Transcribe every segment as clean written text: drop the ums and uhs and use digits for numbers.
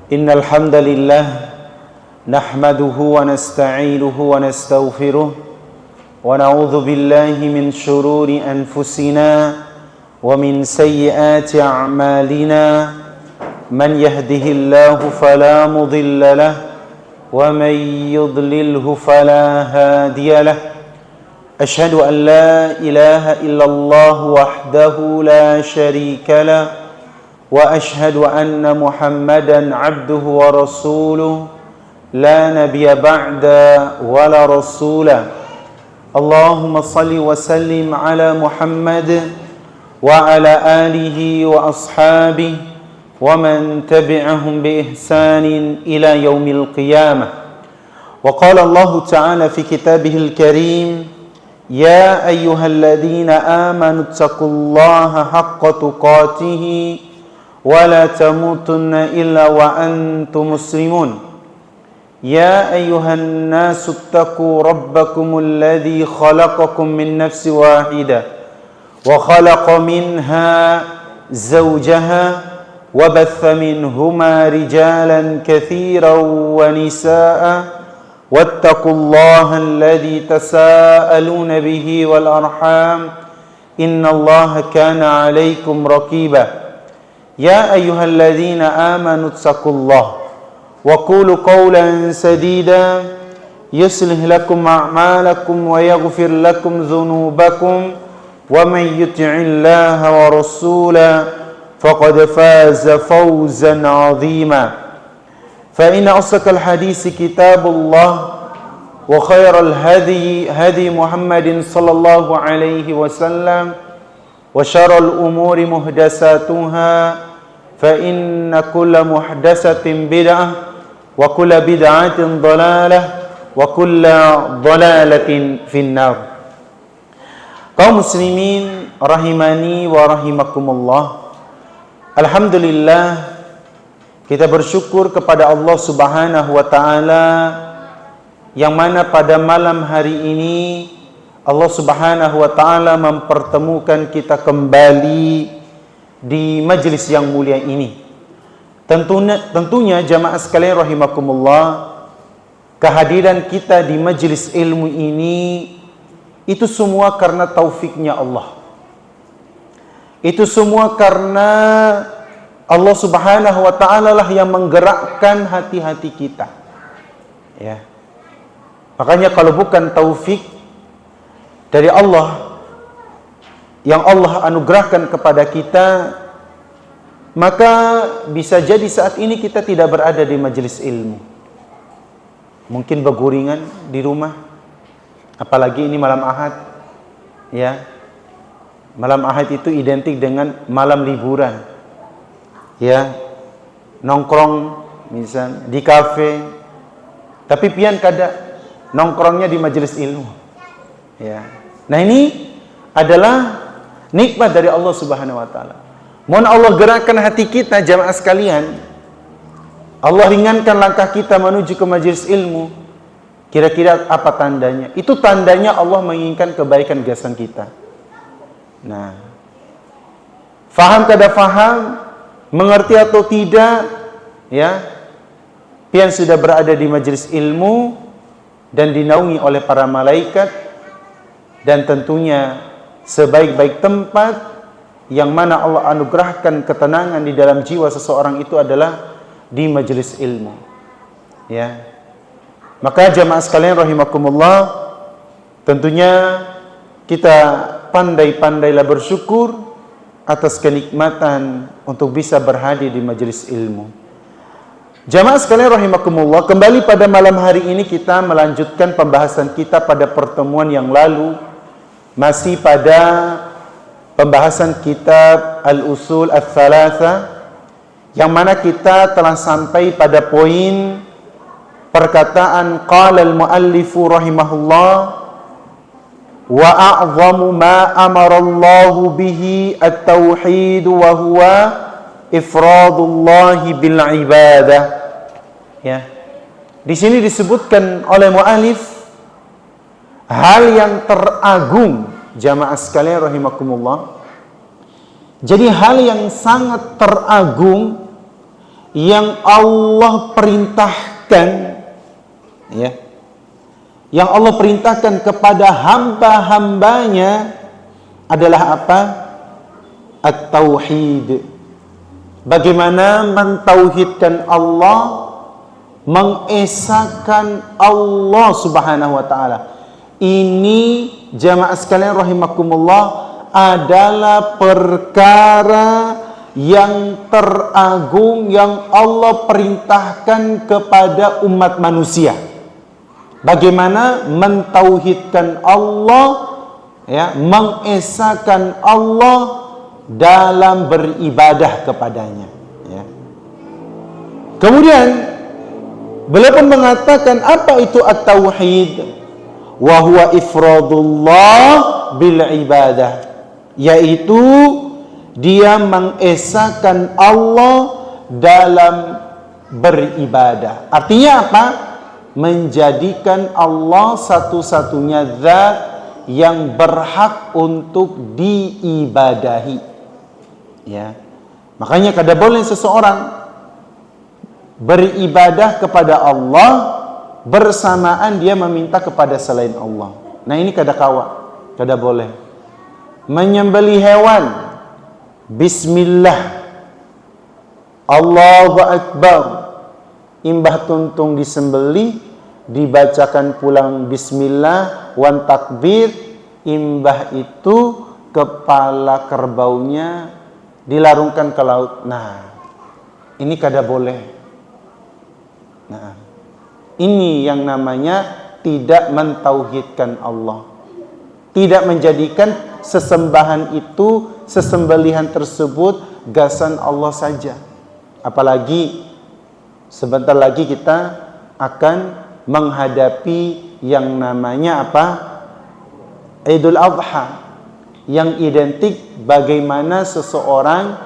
إن الحمد لله نحمده ونستعينه ونستغفره ونعوذ بالله من شرور أنفسنا ومن سيئات أعمالنا من يهده الله فلا مضل له ومن يضلله فلا هادي له أشهد أن لا إله إلا الله وحده لا شريك له وأشهد أن محمدا عبده ورسوله لا نبي بعد ولا رسول اللهم صل وسلم على محمد وعلى آله وأصحابه ومن تبعهم بإحسان إلى يوم القيامة وقال الله تعالى في كتابه الكريم يا أيها الذين آمنوا اتقوا الله حق تقاته ولا تموتن إلا وأنتم مسلمون يا أيها الناس اتقوا ربكم الذي خلقكم من نفس واحدة وخلق منها زوجها وبث منهما رجالا كثيرا ونساء واتقوا الله الذي تساءلون به والأرحام إن الله كان عليكم رقيبا يا أيها الذين آمنوا اتقوا الله وقولوا قولا سديدا يصلح لكم أعمالكم ويغفر لكم ذنوبكم ومن يطع الله ورسوله فقد فاز فوزا عظيما فإن أصدق الحديث كتاب الله وخير الهدي هدي محمد صلى الله عليه وسلم وشر الأمور محدثاتها فإن كل محدثة بدعة وكل بدعة ضلالة وكل ضلالة في النار. Kaum muslimin rahimani wa rahimakumullah. Alhamdulillah, kita bersyukur kepada Allah Subhanahu wa taala yang mana pada malam hari ini Allah Subhanahu wa taala mempertemukan kita kembali di majlis yang mulia ini. Tentunya jamaah sekalian rahimakumullah, kehadiran kita di majlis ilmu ini itu semua karena taufiknya Allah. Itu semua karena Allah Subhanahu wa taala lah yang menggerakkan hati-hati kita. Ya. Makanya kalau bukan taufik dari Allah yang Allah anugerahkan kepada kita, maka bisa jadi saat ini kita tidak berada di majelis ilmu. Mungkin berguringan di rumah, apalagi ini malam Ahad. Ya. Malam Ahad itu identik dengan malam liburan. Ya. Nongkrong misalnya di kafe, tapi pian kada nongkrongnya di majelis ilmu. Ya. Nah, ini adalah nikmat dari Allah Subhanahu wa taala. Mohon Allah gerakkan hati kita jamaah sekalian. Allah ringankan langkah kita menuju ke majelis ilmu. Kira-kira apa tandanya? Itu tandanya Allah menginginkan kebaikan gasan kita. Nah, faham kada faham, mengerti atau tidak, ya, pian sudah berada di majelis ilmu dan dinaungi oleh para malaikat, dan tentunya sebaik-baik tempat yang mana Allah anugerahkan ketenangan di dalam jiwa seseorang itu adalah di majelis ilmu. Ya. Maka jamaah sekalian rahimakumullah, tentunya kita pandai-pandailah bersyukur atas kenikmatan untuk bisa berhadir di majelis ilmu. Jamaah sekalian rahimakumullah, kembali pada malam hari ini kita melanjutkan pembahasan kita pada pertemuan yang lalu, masih pada pembahasan kitab Al-Usul Ats-Tsalatsa, yang mana kita telah sampai pada poin perkataan qala al-muallifu rahimahullah wa a'zamu ma amara Allahu bihi at-tauhid wa huwa ifradullah bil ibadah. Ya. Di sini disebutkan oleh muallif hal yang teragung, jamaah sekalian rahimakumullah. Jadi hal yang sangat teragung yang Allah perintahkan, ya, yang Allah perintahkan kepada hamba-hambanya adalah apa? At-tauhid. Bagaimana mentauhidkan Allah, mengesahkan Allah Subhanahu wa taala. Ini jamaah sekalian rahimakumullah adalah perkara yang teragung yang Allah perintahkan kepada umat manusia. Bagaimana mentauhidkan Allah, ya, mengesahkan Allah dalam beribadah kepadanya, ya. Kemudian beliau pun mengatakan apa itu at-tauhid? Wa huwa ifradullah bil ibadah, yaitu dia mengesahkan Allah dalam beribadah. Artinya apa? Menjadikan Allah satu-satunya zat yang berhak untuk diibadahi. Ya. Makanya kada boleh seseorang beribadah kepada Allah bersamaan dia meminta kepada selain Allah. Nah, ini kada kawa, kada boleh. Menyembelih hewan, bismillah, Allahu Akbar, imbah tuntung disembelih, dibacakan pulang bismillah, wan takbir, imbah itu kepala kerbaunya dilarungkan ke laut. Nah, ini kada boleh. Nah, ini yang namanya tidak mentauhidkan Allah. Tidak menjadikan sesembahan itu, sesembelihan tersebut gasan Allah saja. Apalagi sebentar lagi kita akan menghadapi yang namanya apa? Idul Adha, yang identik bagaimana seseorang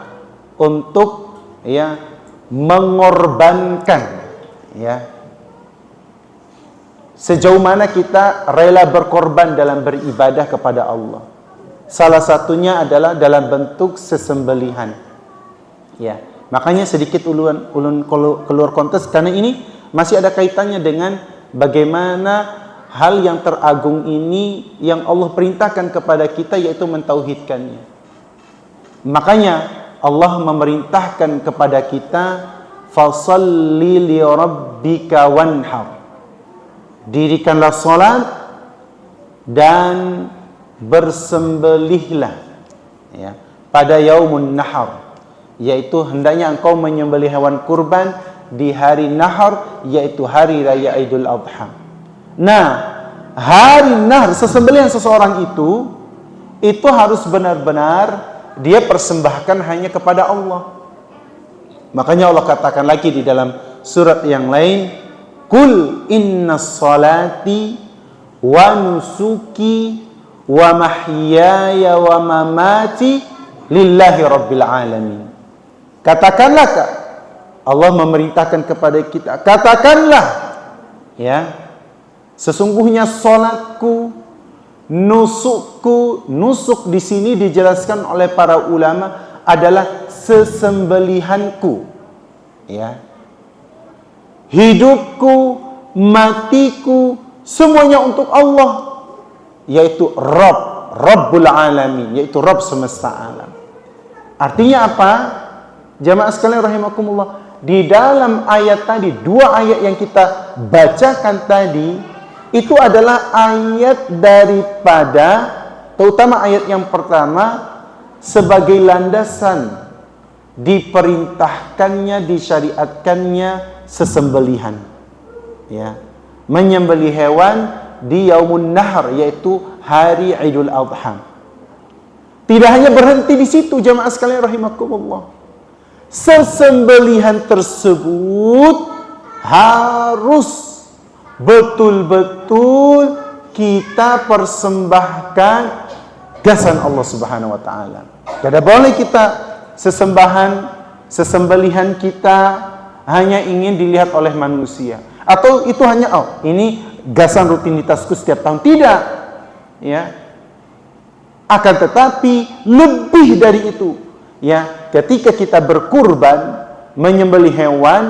untuk, ya, mengorbankan, ya, sejauh mana kita rela berkorban dalam beribadah kepada Allah. Salah satunya adalah dalam bentuk sesembelihan, ya. Makanya sedikit ulun keluar konteks karena ini masih ada kaitannya dengan bagaimana hal yang teragung ini yang Allah perintahkan kepada kita, yaitu mentauhidkannya. Makanya Allah memerintahkan kepada kita, fasalli li rabbika wanhar, dirikanlah salat dan bersembelihlah, ya, pada yaumun nahar, yaitu hendaknya engkau menyembelih hewan kurban di hari nahar, yaitu hari raya Idul Adha. Nah, hari nahar, sesembelihan seseorang itu harus benar-benar dia persembahkan hanya kepada Allah. Makanya Allah katakan lagi di dalam surat yang lain, Qul inna salati wa nusuki wa mahyaya wa mamati lillahi rabbil alamin. Katakanlah, Allah memerintahkan kepada kita, katakanlah, ya, sesungguhnya salatku, nusukku, nusuk di sini dijelaskan oleh para ulama adalah sesembelihanku, ya, hidupku, matiku, semuanya untuk Allah, yaitu Rabbul Alamin, yaitu Rabb semesta alam. Artinya apa? Jamaah sekalian rahimakumullah, di dalam ayat tadi, dua ayat yang kita bacakan tadi, itu adalah ayat daripada, terutama ayat yang pertama, sebagai landasan diperintahkannya, disyariatkannya sesembelihan, ya, menyembelih hewan di yaumun nahar, yaitu hari Idul Adha. Tidak hanya berhenti di situ, jamaah sekalian rahimakumullah. Sesembelihan tersebut harus betul-betul kita persembahkan gasan Allah Subhanahu wa taala. Tidak boleh kita sesembelihan kita hanya ingin dilihat oleh manusia, atau itu hanya ini gasan rutinitasku setiap tahun. Tidak, ya. Akan tetapi lebih dari itu, ya, ketika kita berkurban, menyembelih hewan,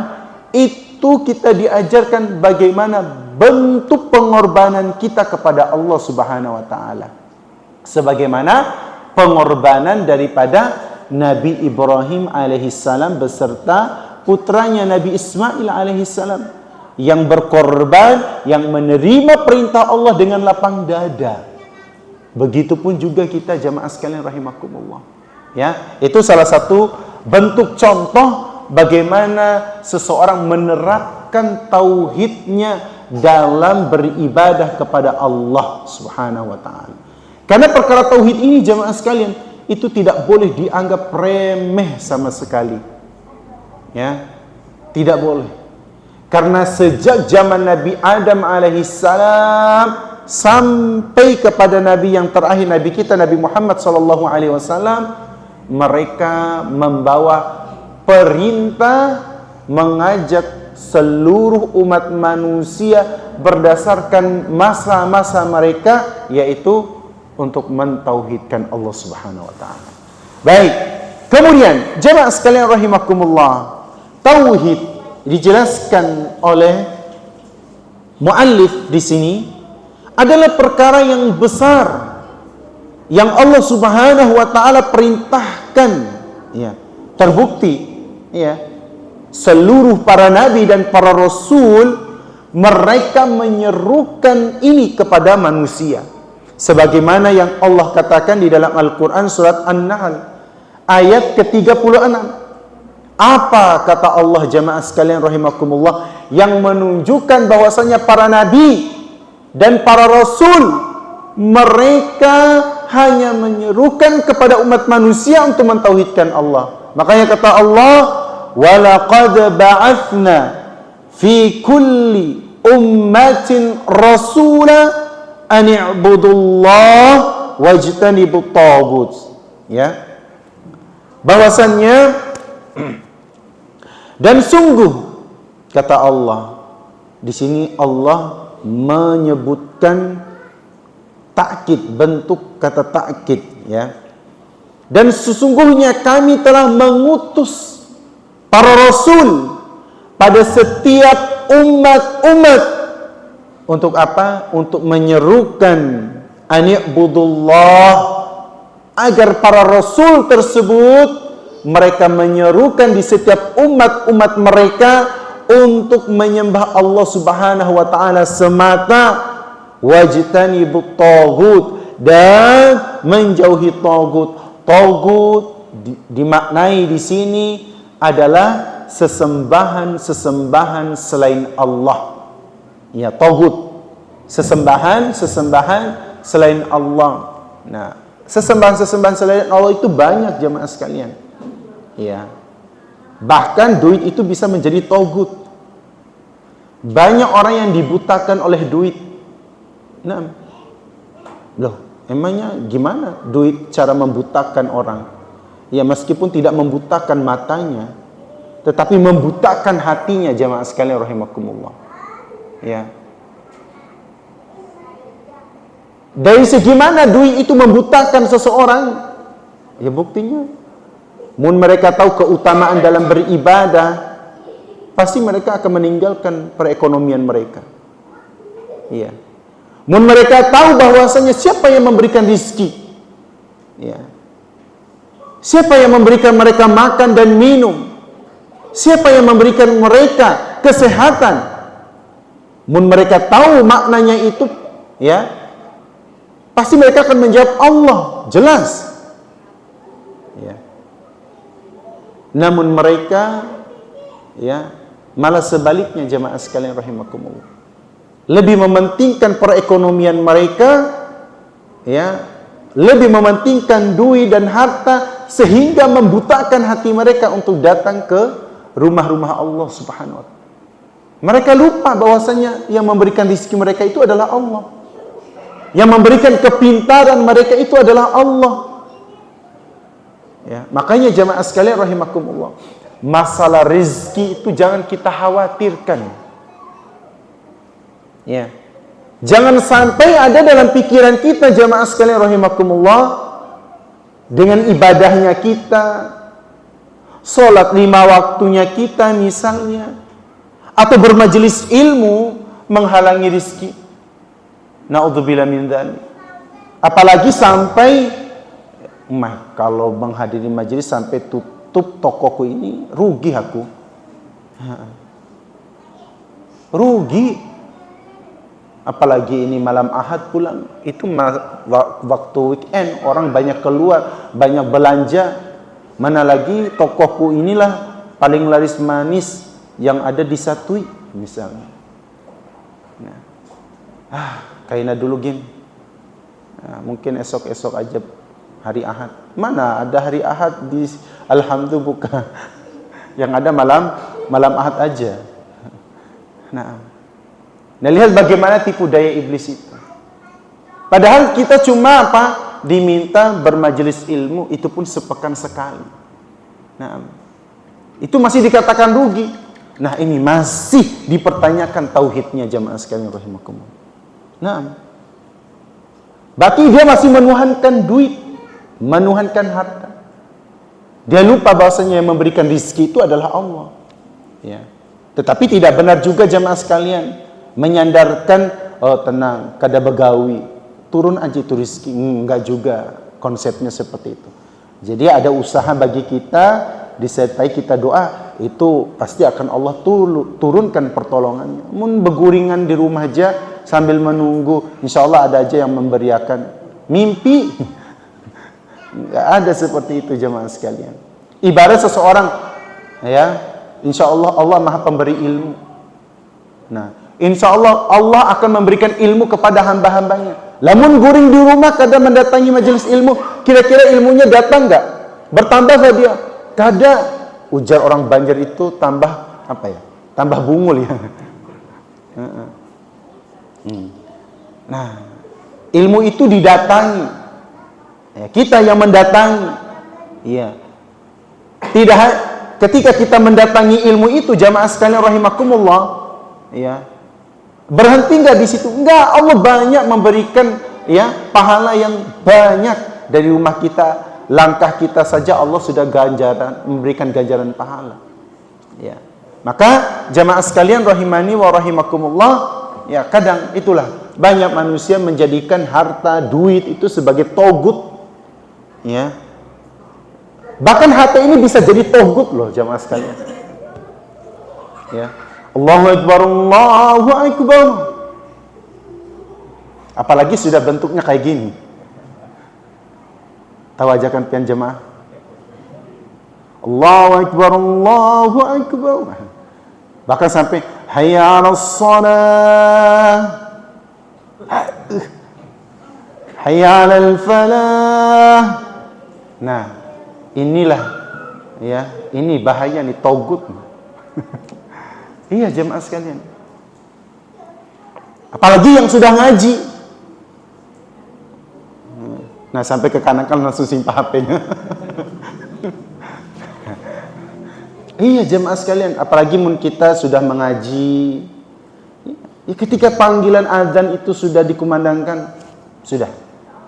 itu kita diajarkan bagaimana bentuk pengorbanan kita kepada Allah Subhanahu wa taala. Sebagaimana pengorbanan daripada Nabi Ibrahim alaihissalam beserta putranya Nabi Ismail alaihissalam yang berkorban, yang menerima perintah Allah dengan lapang dada. Begitupun juga kita jamaah sekalian rahimakumullah. Ya, itu salah satu bentuk contoh bagaimana seseorang menerapkan tauhidnya dalam beribadah kepada Allah Subhanahu wa taala. Karena perkara tauhid ini jamaah sekalian itu tidak boleh dianggap remeh sama sekali. Ya, tidak boleh. Karena sejak zaman Nabi Adam alaihissalam sampai kepada Nabi yang terakhir, Nabi kita Nabi Muhammad sallallahu alaihi wasallam, mereka membawa perintah mengajak seluruh umat manusia berdasarkan masa-masa mereka, yaitu untuk mentauhidkan Allah Subhanahu wa taala. Baik. Kemudian jemaah sekalian rahimakumullah, tauhid dijelaskan oleh muallif di sini adalah perkara yang besar yang Allah Subhanahu wa taala perintahkan, ya. Terbukti, ya. Seluruh para nabi dan para rasul mereka menyerukan ini kepada manusia. Sebagaimana yang Allah katakan di dalam Al-Qur'an surat An-Nahl ayat ke-36. Apa kata Allah jamaah sekalian rahimakumullah yang menunjukkan bahwasanya para nabi dan para rasul mereka hanya menyerukan kepada umat manusia untuk mentauhidkan Allah. Makanya kata Allah, "Walaqad ba'atsna fi kulli ummatin rasula an i'budullah wajtanibut taghut." Ya. Bahwasannya dan sungguh kata Allah, di sini Allah menyebutkan takkid, bentuk kata takkid, ya. Dan sesungguhnya kami telah mengutus para rasul pada setiap umat-umat untuk apa? Untuk menyerukan ani'budullah, agar para rasul tersebut mereka menyerukan di setiap umat-umat mereka untuk menyembah Allah Subhanahu wa taala semata, wajtanibut taghut, dan menjauhi taghut. Taghut dimaknai di sini adalah sesembahan-sesembahan selain Allah. Ya, taghut. Sesembahan selain Allah. Nah, sesembahan-sesembahan selain Allah itu banyak jemaah sekalian. Ya. Bahkan duit itu bisa menjadi taghut. Banyak orang yang dibutakan oleh duit. Nah, loh, emangnya gimana duit cara membutakan orang? Ya, meskipun tidak membutakan matanya, tetapi membutakan hatinya jemaah sekalian rahimakumullah. Ya. Dari segi mana duit itu membutakan seseorang? Ya, buktinya, mun mereka tahu keutamaan dalam beribadah, pasti mereka akan meninggalkan perekonomian mereka. Iya. Mun mereka tahu bahwasanya siapa yang memberikan rezeki, ya. Siapa yang memberikan mereka makan dan minum, siapa yang memberikan mereka kesehatan, mun mereka tahu maknanya itu, ya, pasti mereka akan menjawab Allah, jelas. Ya. Namun mereka, ya, malah sebaliknya jemaah sekalian rahimakumullah, lebih mementingkan perekonomian mereka, ya, lebih mementingkan duit dan harta, sehingga membutakan hati mereka untuk datang ke rumah-rumah Allah Subhanahu wa taala. Mereka lupa bahwasanya yang memberikan rezeki mereka itu adalah Allah. Yang memberikan kepintaran mereka itu adalah Allah. Ya, makanya jemaah sekalian rahimakumullah, masalah rezeki itu jangan kita khawatirkan. Ya. Jangan sampai ada dalam pikiran kita jemaah sekalian rahimakumullah, dengan ibadahnya kita, sholat 5 waktunya kita misalnya, atau bermajelis ilmu menghalangi rizki. Na'udzubillah min dzalik. Apalagi sampai kalau menghadiri majelis sampai tutup tokoku ini, rugi aku. Rugi. Apalagi ini malam Ahad pulang, itu waktu weekend, orang banyak keluar, banyak belanja. Mana lagi tokohku inilah paling laris manis yang ada di Satui misalnya. Kayaknya dulu gini. Mungkin esok-esok aja hari Ahad. Mana ada hari Ahad di alhamdulillah bukan. Yang ada malam Ahad aja. Nah, lihat bagaimana tipu daya iblis itu. Padahal kita cuma apa? Diminta bermajelis ilmu, itu pun sepekan sekali. Nah, itu masih dikatakan rugi. Nah, ini masih dipertanyakan tauhidnya jamaah sekalian rahimakumullah. Nah, berarti dia masih menuhankan duit, menuhankan harta. Dia lupa bahwasanya yang memberikan rizki itu adalah Allah. Ya. Tetapi tidak benar juga jamaah sekalian menyandarkan, oh tenang, kada begawi, turun aja itu rizki. Enggak juga konsepnya seperti itu. Jadi ada usaha bagi kita, disertai kita doa, itu pasti akan Allah turunkan pertolongannya. Mun beguringan di rumah aja sambil menunggu, insya Allah ada aja yang memberiakan. Mimpi nggak ada seperti itu jemaah sekalian. Ibarat seseorang, ya, insya Allah Allah maha pemberi ilmu. Nah, insya Allah Allah akan memberikan ilmu kepada hamba-hambanya. Lamun guring di rumah kadang mendatangi majelis ilmu, kira-kira ilmunya datang nggak? Bertambah nggak dia? Kada. Ujar orang Banjar itu tambah apa ya? Tambah bungul ya. Nah, ilmu itu didatangi. Ya, kita yang mendatangi. Iya. Tidak ketika kita mendatangi ilmu itu jamaah sekalian rahimakumullah, ya. Berhenti enggak di situ? Enggak, Allah banyak memberikan ya pahala yang banyak dari rumah kita. Langkah kita saja Allah sudah memberikan ganjaran pahala. Ya. Maka jamaah sekalian rahimani wa rahimakumullah, ya kadang itulah banyak manusia menjadikan harta, duit itu sebagai togut. Ya. Bahkan harta ini bisa jadi togut loh jamaah sekalian. Ya. Allahu Akbar, Allahu Akbar. Apalagi sudah bentuknya kayak gini. Tahu aja kan pian jemaah? Allahu Akbar, Allahu Akbar. Bahkan sampai hayya 'alas shalah, hayya 'alal falah. Nah, inilah ya, ini bahaya nih togut. Iya jemaah sekalian. Apalagi yang sudah ngaji. Nah, sampai ke kanan langsung simpah HP-nya. Iya jemaah sekalian, apalagi mun kita sudah mengaji. Ya, ketika panggilan azan itu sudah dikumandangkan, sudah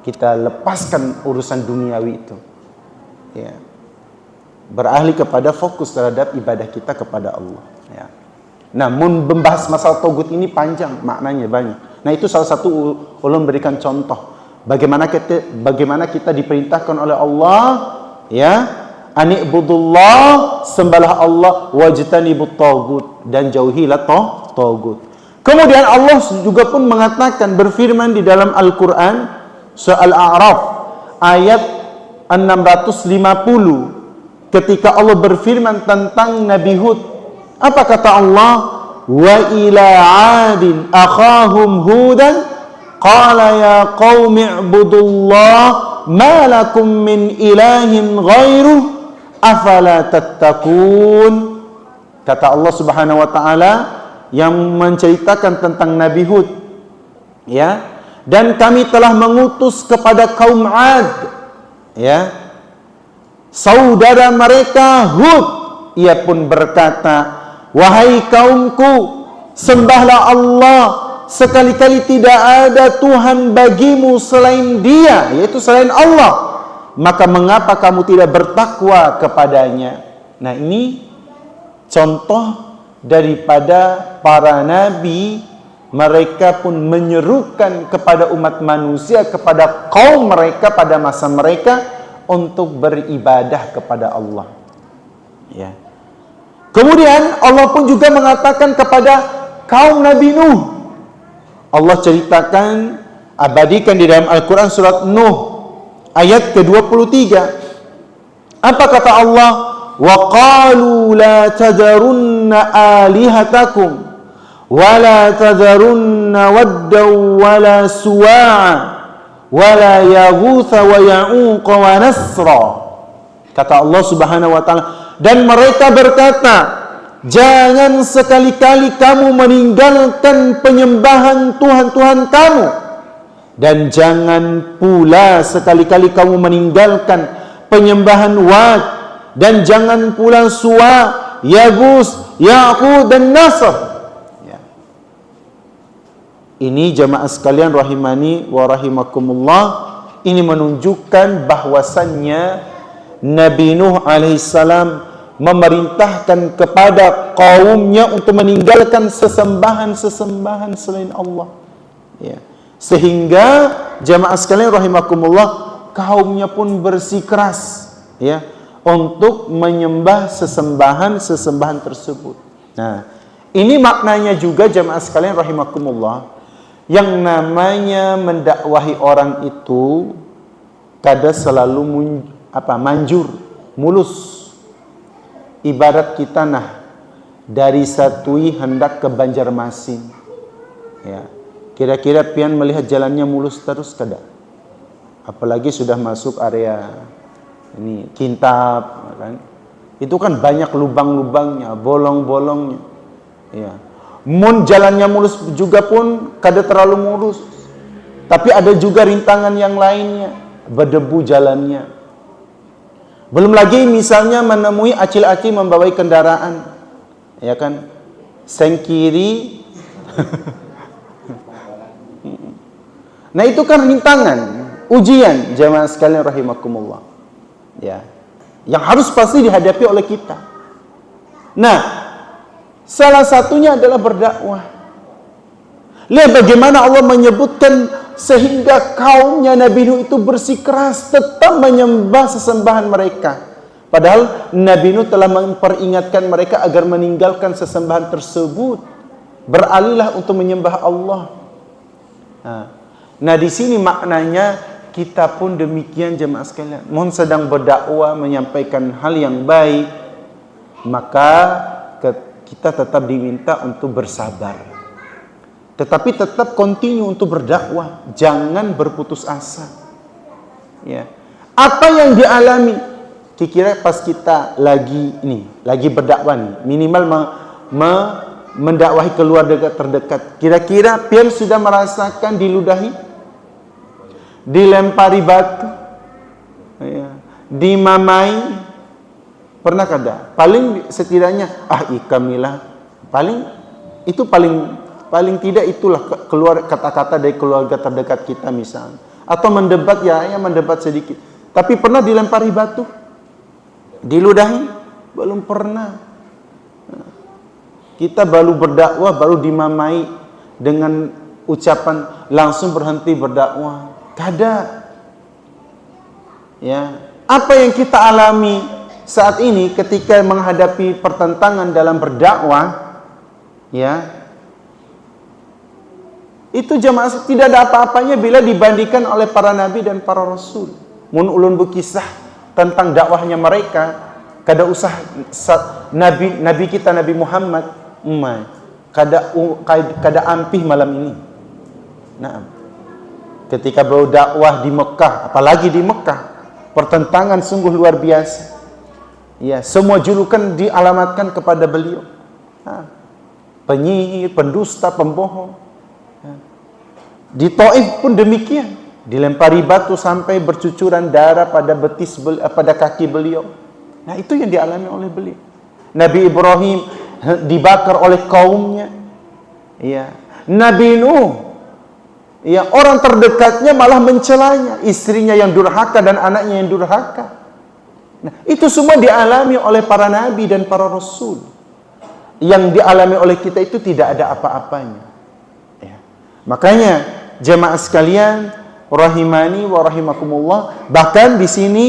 kita lepaskan urusan duniawi itu. Ya. Beralih kepada fokus terhadap ibadah kita kepada Allah, ya. Namun membahas masalah togut ini panjang, maknanya banyak. Nah, itu salah satu ulun berikan contoh bagaimana kita diperintahkan oleh Allah, ya, ani'budullah, sembahlah Allah, wajtanibut tagut, dan jauhilah tagut. Kemudian Allah juga pun mengatakan, berfirman di dalam Al-Qur'an surah Al-A'raf ayat 650, ketika Allah berfirman tentang Nabi Hud, apa kata Allah? Wa ila 'adin akhahum hudan qala ya qaumi i'budullah ma lakum min ilahin ghairuh afala tattaqun. Kata Allah Subhanahu wa taala yang menceritakan tentang Nabi Hud, ya, dan kami telah mengutus kepada kaum 'Ad, ya, saudara mereka Hud. Ia pun berkata, wahai kaumku, sembahlah Allah, sekali-kali tidak ada Tuhan bagimu selain Dia, yaitu selain Allah. Maka mengapa kamu tidak bertakwa kepadanya? Nah, ini contoh daripada para nabi, mereka pun menyerukan kepada umat manusia, kepada kaum mereka pada masa mereka untuk beribadah kepada Allah. Ya. Kemudian Allah pun juga mengatakan kepada kaum Nabi Nuh. Allah ceritakan, abadikan di dalam Al-Quran surat Nuh ayat ke-23. Apa kata Allah? Wa qalu la tadarunna alihatakum wa la tadarunna waddaw wa la suwa'a wa la yaghutha wa ya'uqa wa nasra. Kata Allah Subhanahu wa taala, dan mereka berkata, jangan sekali-kali kamu meninggalkan penyembahan Tuhan-Tuhan kamu, dan jangan pula sekali-kali kamu meninggalkan penyembahan Wad, dan jangan pula Suwa, Yagus, Ya'qub dan Nasr. Ya. Ini jamaah sekalian rahimani wa rahimakumullah, ini menunjukkan bahwasannya Nabi Nuh alaihissalam memerintahkan kepada kaumnya untuk meninggalkan sesembahan-sesembahan selain Allah. Ya. Sehingga jamaah sekalian rahimakumullah, kaumnya pun bersikeras ya untuk menyembah sesembahan-sesembahan tersebut. Nah, ini maknanya juga jamaah sekalian rahimakumullah, yang namanya mendakwahi orang itu kada selalu manjur, mulus. Ibarat kita dari Satui hendak ke Banjarmasin. Ya. Kira-kira pian melihat jalannya mulus terus kada? Apalagi sudah masuk area ini Kintab, kan? Itu kan banyak lubang-lubangnya, bolong-bolongnya. Ya. Mun jalannya mulus juga pun kada terlalu mulus. Tapi ada juga rintangan yang lainnya, berdebu jalannya. Belum lagi misalnya menemui acil-acil membawai kendaraan, ya kan, seng kiri. Nah, itu kan rintangan, ujian jamaah sekalian rahimakumullah. Ya, yang harus pasti dihadapi oleh kita. Nah, salah satunya adalah berdakwah. Lihat bagaimana Allah menyebutkan sehingga kaumnya Nabi Nuh itu bersikeras tetap menyembah sesembahan mereka. Padahal Nabi Nuh telah memperingatkan mereka agar meninggalkan sesembahan tersebut, beralihlah untuk menyembah Allah. Nah, di sini maknanya kita pun demikian jemaah sekalian. Mohon sedang berdakwah menyampaikan hal yang baik, maka kita tetap diminta untuk bersabar. Tetapi tetap continue untuk berdakwah, jangan berputus asa. Ya. Apa yang dialami, kira-kira pas kita lagi berdakwah nih, minimal mendakwahi keluarga terdekat. Kira-kira pian sudah merasakan diludahi, dilempari batu, ya, dimamai, pernah kada? Paling setidaknya ikamilah, paling tidak itulah keluar kata-kata dari keluarga terdekat kita misalnya. Atau mendebat mendebat sedikit. Tapi pernah dilempari batu? Diludahi? Belum pernah. Kita baru berdakwah, baru dimamai dengan ucapan langsung berhenti berdakwah. Kada. Ya. Apa yang kita alami saat ini ketika menghadapi pertentangan dalam berdakwah, ya, itu jamaah tidak ada apa-apanya bila dibandingkan oleh para nabi dan para rasul. Mun ulun berkisah tentang dakwahnya mereka, kada usah nabi kita Nabi Muhammad, kada ampih malam ini. Nah, ketika berdakwah di Mekah, apalagi di Mekah, pertentangan sungguh luar biasa. Ya, semua julukan dialamatkan kepada beliau. Penyihir, pendusta, pembohong. Di Taif pun demikian, dilempari batu sampai bercucuran darah pada pada kaki beliau. Nah, itu yang dialami oleh beliau. Nabi Ibrahim dibakar oleh kaumnya. Ya. Nabi Nuh, ya, orang terdekatnya malah mencelanya, istrinya yang durhaka dan anaknya yang durhaka. Nah, itu semua dialami oleh para nabi dan para rasul. Yang dialami oleh kita itu tidak ada apa-apanya. Ya. Makanya jemaah sekalian, rahimani wa rahimakumullah, bahkan di sini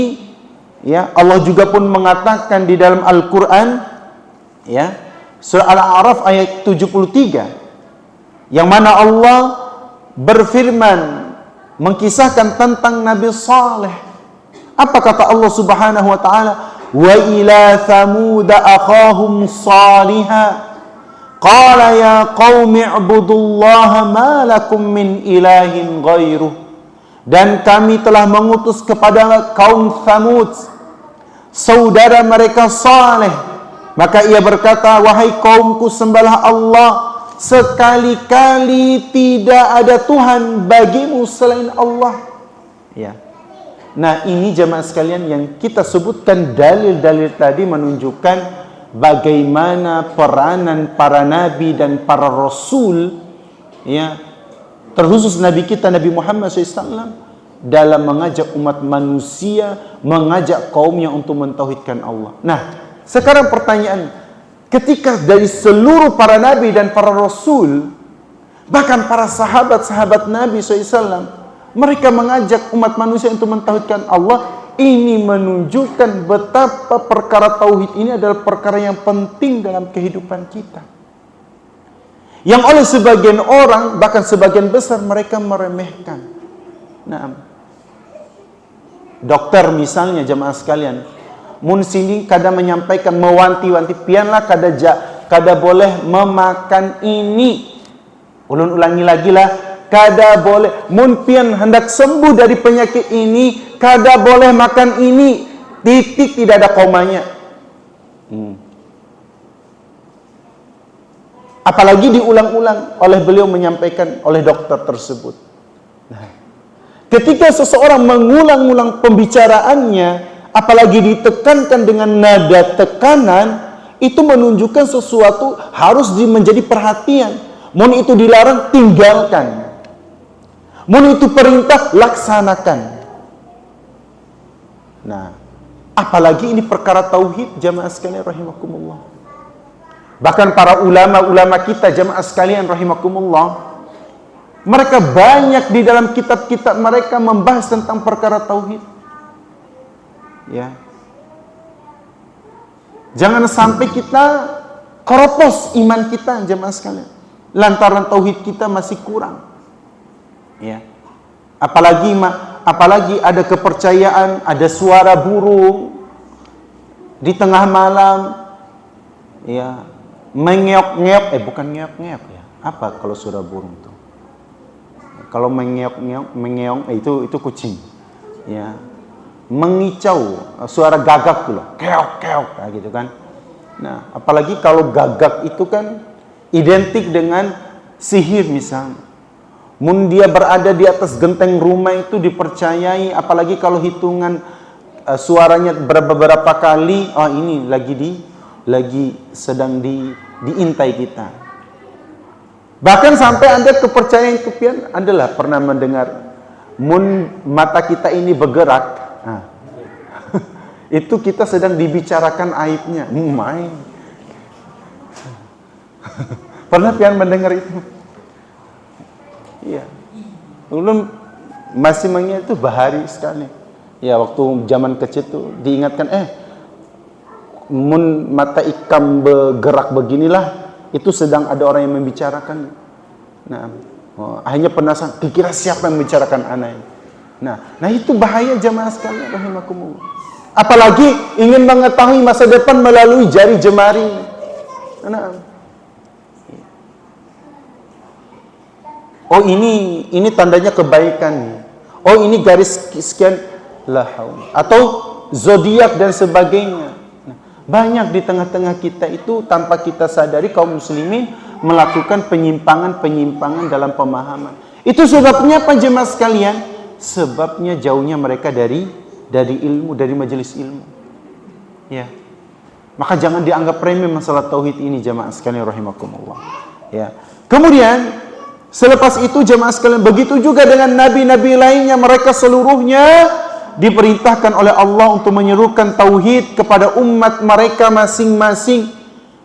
ya Allah juga pun mengatakan di dalam Al-Qur'an ya, surah Al-A'raf ayat 73, yang mana Allah berfirman mengkisahkan tentang Nabi Saleh. Apa kata Allah Subhanahu wa taala? Wa ila thamud akhahum salihah qala ya qaumi ibudullaha ma lakum min ilahin ghairuh. Dan kami telah mengutus kepada kaum Thamud saudara mereka Saleh, maka ia berkata, wahai kaumku, sembahlah Allah, sekali-kali tidak ada Tuhan bagimu selain Allah. Ya. Nah, ini jemaah sekalian yang kita sebutkan dalil-dalil tadi menunjukkan bagaimana peranan para nabi dan para rasul, ya, terkhusus nabi kita Nabi Muhammad SAW dalam mengajak umat manusia, mengajak kaumnya untuk mentauhidkan Allah. Nah, sekarang pertanyaan, ketika dari seluruh para nabi dan para rasul, bahkan para sahabat-sahabat Nabi SAW, mereka mengajak umat manusia untuk mentauhidkan Allah, ini menunjukkan betapa perkara tauhid ini adalah perkara yang penting dalam kehidupan kita. Yang oleh sebagian orang, bahkan sebagian besar, mereka meremehkan. Nah, dokter misalnya jemaah sekalian, mun sini kada menyampaikan, mewanti-wanti, pianlah kada boleh memakan ini. Ulun ulangi lagi lah, kada boleh, mun pian hendak sembuh dari penyakit ini, kada boleh makan ini, titik, tidak ada komanya. Apalagi diulang-ulang oleh beliau menyampaikan oleh dokter tersebut. Nah, ketika seseorang mengulang-ulang pembicaraannya, apalagi ditekankan dengan nada tekanan, itu menunjukkan sesuatu harus menjadi perhatian. Mun itu dilarang, tinggalkan. Mun itu perintah, laksanakan. Nah, apalagi ini perkara tauhid, jamaah sekalian rahimakumullah. Bahkan para ulama-ulama kita, jamaah sekalian rahimakumullah, mereka banyak di dalam kitab-kitab mereka membahas tentang perkara tauhid. Ya. Jangan sampai kita keropos iman kita, jamaah sekalian, lantaran tauhid kita masih kurang. Ya. Apalagi ada kepercayaan, ada suara burung di tengah malam, ya, mengeok-ngeok, bukan ngeok-ngeok ya. Apa kalau suara burung itu? Kalau mengeok-ngeok, itu kucing. Ya. Mengicau, suara gagak tuh loh, keok-keok, nah, gitu kan. Nah, apalagi kalau gagak itu kan identik dengan sihir misalnya. Mun dia berada di atas genteng rumah itu dipercayai, apalagi kalau hitungan suaranya beberapa kali, oh ini lagi sedang diintai kita. Bahkan sampai Anda kepercayaan kepian, Anda pernah mendengar mun mata kita ini bergerak, nah, itu kita sedang dibicarakan aibnya. Main. Pernah pian mendengar itu? Iya, ulun masih mengingat itu bahari sekali. Ya, waktu zaman kecil tuh diingatkan, mun mata ikam bergerak beginilah, itu sedang ada orang yang membicarakan. Nah, akhirnya penasaran, kira siapa yang membicarakan anak ini? Nah itu bahaya jamaah sekalian rahimakumullah. Apalagi ingin mengetahui masa depan melalui jari jemari. Nah, oh ini tandanya kebaikan. Oh ini garis sekian atau zodiak dan sebagainya. Nah, banyak di tengah-tengah kita itu tanpa kita sadari kaum muslimin melakukan penyimpangan-penyimpangan dalam pemahaman. Itu sebabnya apa jemaah sekalian? Sebabnya jauhnya mereka dari ilmu, dari majelis ilmu. Ya. Maka jangan dianggap remeh masalah tauhid ini jemaah sekalian rahimakumullah. Ya. Kemudian selepas itu jemaah sekalian, begitu juga dengan nabi-nabi lainnya, mereka seluruhnya diperintahkan oleh Allah untuk menyerukan tauhid kepada umat mereka masing-masing.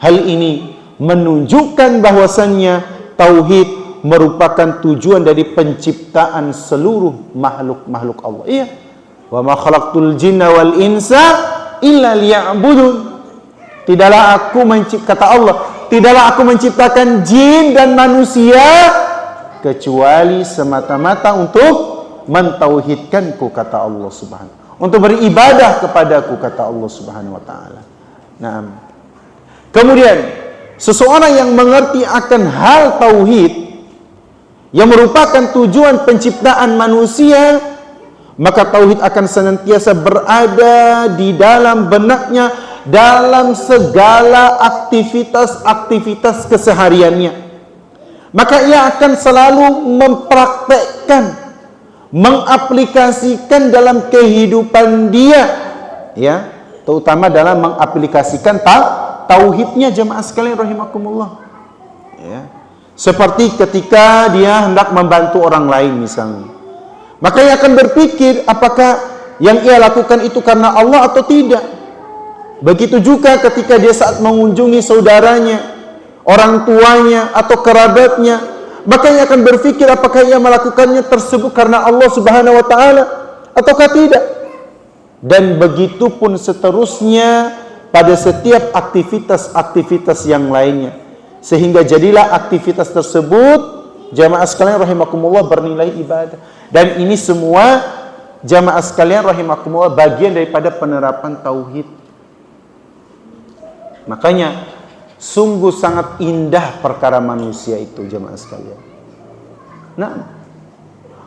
Hal ini menunjukkan bahwasannya tauhid merupakan tujuan dari penciptaan seluruh makhluk-makhluk Allah. Iya. Wa ma khalaqtul jinna wal insa illa liya'budun. Tidaklah aku menciptakan jin dan manusia kecuali semata-mata untuk mentauhidkanku, kata Allah Subhanahu, untuk beribadah kepadaku, kata Allah Subhanahu wa taala. Nah, kemudian seseorang yang mengerti akan hal tauhid yang merupakan tujuan penciptaan manusia, maka tauhid akan senantiasa berada di dalam benaknya dalam segala aktivitas-aktivitas kesehariannya. Maka ia akan selalu mempraktekkan, mengaplikasikan dalam kehidupan dia, ya, terutama dalam mengaplikasikan tauhidnya, jemaah sekalian rahimakumullah. Ya. Seperti ketika dia hendak membantu orang lain misalnya, maka ia akan berpikir apakah yang ia lakukan itu karena Allah atau tidak. Begitu juga ketika dia saat mengunjungi saudaranya, orang tuanya atau kerabatnya, maka ia akan berpikir apakah ia melakukannya tersebut karena Allah Subhanahu wa taala ataukah tidak. Dan begitu pun seterusnya pada setiap aktivitas-aktivitas yang lainnya. Sehingga jadilah aktivitas tersebut, jamaah sekalian rahimakumullah, bernilai ibadah. Dan ini semua, jamaah sekalian rahimakumullah, bagian daripada penerapan tauhid. Makanya sungguh sangat indah perkara manusia itu, jemaah sekalian. Nah,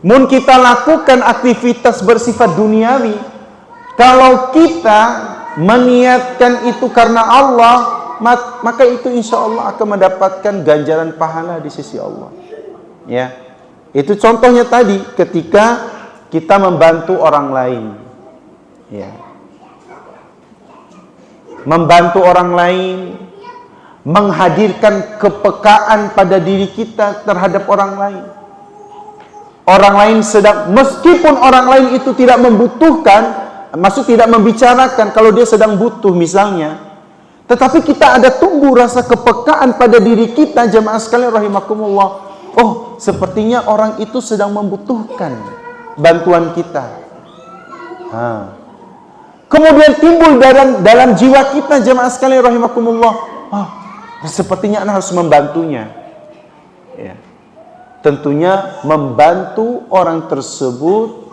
mun kita lakukan aktivitas bersifat duniawi, kalau kita meniatkan itu karena Allah, maka itu insya Allah akan mendapatkan ganjaran pahala di sisi Allah. Ya, itu contohnya tadi ketika kita membantu orang lain. Ya. Membantu orang lain, menghadirkan kepekaan pada diri kita terhadap orang lain. Orang lain meskipun orang lain itu tidak membutuhkan, maksud tidak membicarakan kalau dia sedang butuh misalnya, tetapi kita ada tumbuh rasa kepekaan pada diri kita, jemaah sekalian rahimakumullah. Oh, sepertinya orang itu sedang membutuhkan bantuan kita. Kemudian timbul dalam jiwa kita, jemaah sekalian rahimakumullah, sepertinya anak harus membantunya. Ya. Tentunya membantu orang tersebut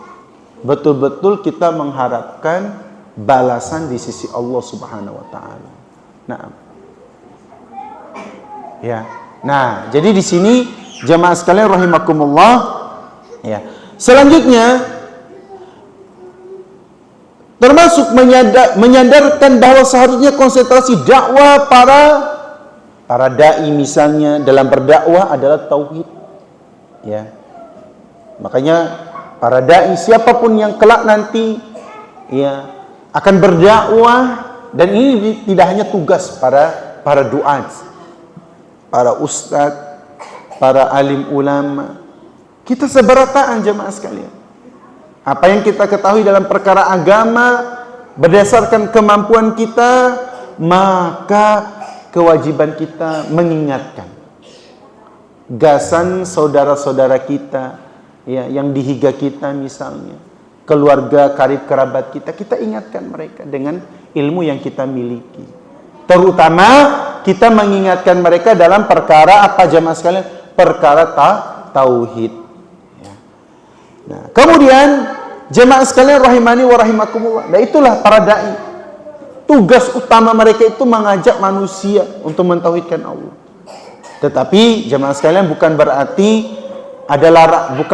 betul-betul kita mengharapkan balasan di sisi Allah Subhanahu wa taala. Nah. Ya. Nah, jadi di sini jemaah sekalian rahimakumullah, ya. Selanjutnya termasuk menyadarkan bahwa seharusnya konsentrasi dakwah para dai misalnya dalam berdakwah adalah tauhid. Ya. Makanya para dai siapapun yang kelak nanti ya akan berdakwah, dan ini tidak hanya tugas para duat, para ustadz, para alim ulama. Kita seberataan jemaah sekalian. Apa yang kita ketahui dalam perkara agama berdasarkan kemampuan kita, maka kewajiban kita mengingatkan gasan saudara-saudara kita, ya, yang dihiga kita misalnya, keluarga karib kerabat kita ingatkan mereka dengan ilmu yang kita miliki. Terutama kita mengingatkan mereka dalam perkara apa, jemaah sekalian? Perkara tauhid. Nah, kemudian jemaah sekalian rahimani wa rahimakumullah. Nah, itulah para dai. Tugas utama mereka itu mengajak manusia untuk mentauhidkan Allah. Tetapi jemaah sekalian bukan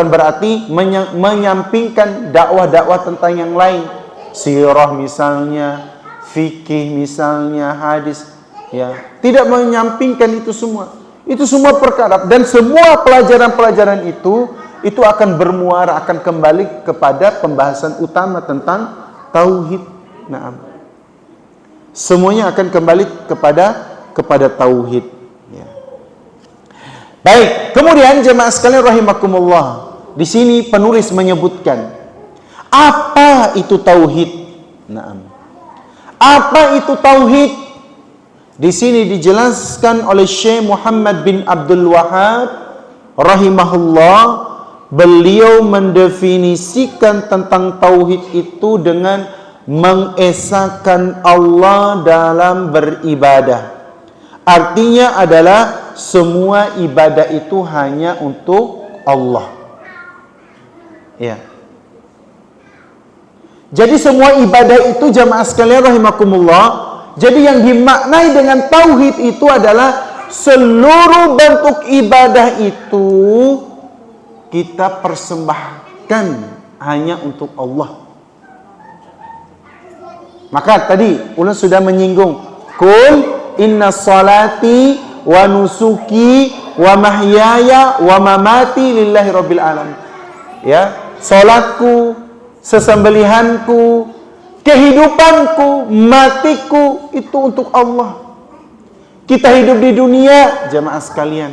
berarti menyampingkan dakwah-dakwah tentang yang lain. Sirah misalnya, fikih misalnya, hadis, ya. Tidak menyampingkan itu semua. Itu semua perkara, dan semua pelajaran-pelajaran itu akan bermuara, akan kembali kepada pembahasan utama tentang tauhid. Nah, semuanya akan kembali kepada tauhid. Ya. Baik, kemudian jemaah sekalian rahimakumullah, di sini penulis menyebutkan apa Apa itu tauhid? Naam. Apa itu tauhid? Di sini dijelaskan oleh Syekh Muhammad bin Abdul Wahhab rahimahullah. Beliau mendefinisikan tentang tauhid itu dengan mengesahkan Allah dalam beribadah. Artinya adalah semua ibadah itu hanya untuk Allah. Ya. Jadi semua ibadah itu jamaah sekalian rahimakumullah, jadi yang dimaknai dengan tauhid itu adalah seluruh bentuk ibadah itu kita persembahkan hanya untuk Allah. Maka tadi ulun sudah menyinggung, Qul inna salati wa nusuki wa mahyaya wa mamati lillahi rabbil alamin. Ya, salatku, sesembelihanku, kehidupanku, matiku itu untuk Allah. Kita hidup di dunia, jamaah sekalian.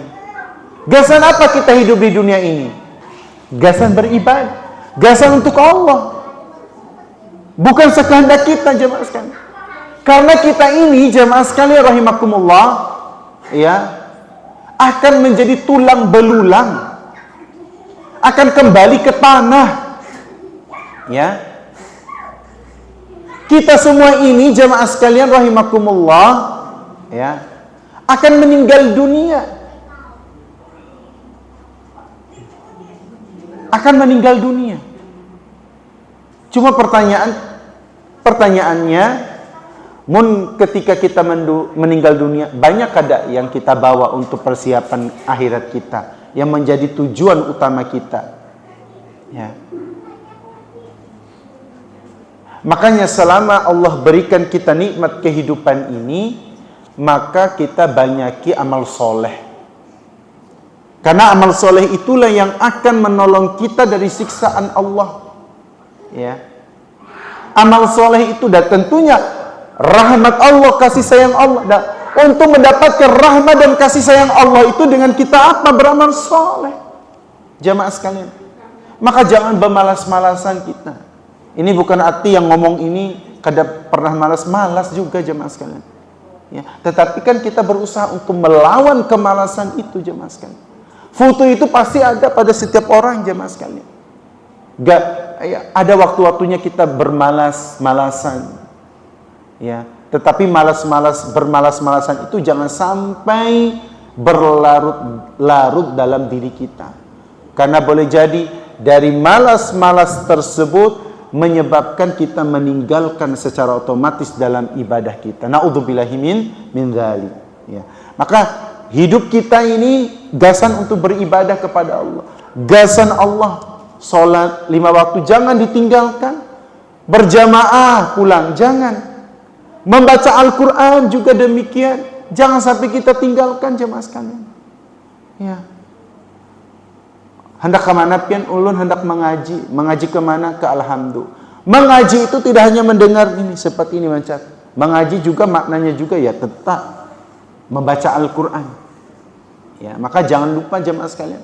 Gasan apa kita hidup di dunia ini? Gasan beribadah, gasan untuk Allah. Bukan sekehendak kita, jamaah sekalian. Karena kita ini, jamaah sekalian rahimakumullah, ya, akan menjadi tulang belulang, akan kembali ke tanah. Ya. Kita semua ini, jamaah sekalian rahimakumullah, ya, akan meninggal dunia. Akan meninggal dunia. Cuma pertanyaannya, ketika kita meninggal dunia, banyak kada yang kita bawa untuk persiapan akhirat kita, yang menjadi tujuan utama kita. Ya. Makanya selama Allah berikan kita nikmat kehidupan ini, maka kita banyaki amal soleh. Karena amal soleh itulah yang akan menolong kita dari siksaan Allah. Ya. Amal soleh itu dan tentunya rahmat Allah, kasih sayang Allah. Dan untuk mendapatkan rahmat dan kasih sayang Allah itu dengan kita apa? Beramal soleh. Jamaah sekalian. Maka jangan bermalas-malasan kita. Ini bukan arti yang ngomong ini kada pernah malas juga, jemaah sekalian. Ya, tetapi kan kita berusaha untuk melawan kemalasan itu, jemaah sekalian. Foto itu pasti ada pada setiap orang, jemaah sekalian. Ya, ada waktu-waktunya kita bermalas-malasan. Ya, tetapi bermalas-malasan itu jangan sampai berlarut-larut dalam diri kita. Karena boleh jadi dari malas-malas tersebut menyebabkan kita meninggalkan secara otomatis dalam ibadah kita. Na'udzubillahi min dzalik. Ya. Maka hidup kita ini gasan untuk beribadah kepada Allah. Gasan Allah, salat 5 waktu jangan ditinggalkan. Berjamaah pulang jangan. Membaca Al-Qur'an juga demikian. Jangan sampai kita tinggalkan, jemaah sekalian. Ya. Hendak kemana pian ulun hendak mengaji. Mengaji kemana? Ke Alhamdulillah. Mengaji itu tidak hanya mendengar ini seperti ini macam. Mengaji juga maknanya juga ya tetap membaca Al-Quran. Ya, maka jangan lupa jemaah sekalian.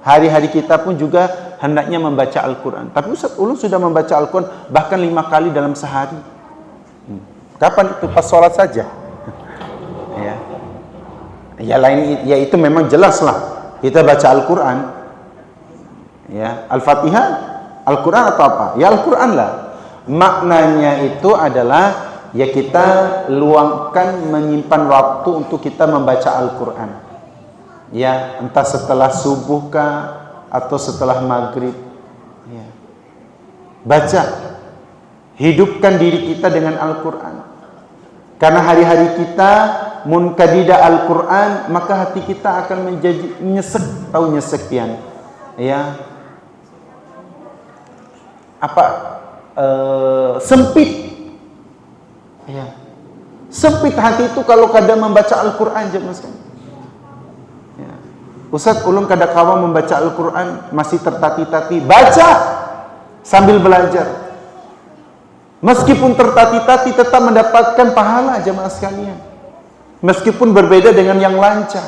Hari-hari kita pun juga hendaknya membaca Al-Quran. Tapi Ustaz ulun sudah membaca Al-Quran bahkan 5 kali dalam sehari. Kapan itu? Pas sholat saja. Ya. Ya itu memang jelas lah. Kita baca Al-Quran. Ya, Al-Fatihah, Al-Quran atau apa? Ya Al-Quran lah. Maknanya itu adalah ya kita luangkan menyimpan waktu untuk kita membaca Al-Quran. Ya, entah setelah subuh kah atau setelah maghrib. Ya. Baca, hidupkan diri kita dengan Al-Quran. Karena hari-hari kita munkadida Al-Quran, maka hati kita akan menjadi nyesek, tahu nyesek pian. Ya. Sempit. Ya. Sempit hati itu kalau kadang membaca Al-Quran, jemaah sekalian. Ya. Ustaz ulun kada kawan membaca Al-Quran, masih tertati-tati, baca sambil belajar. Meskipun tertati-tati tetap mendapatkan pahala, jemaah sekalian. Meskipun berbeda dengan yang lancar.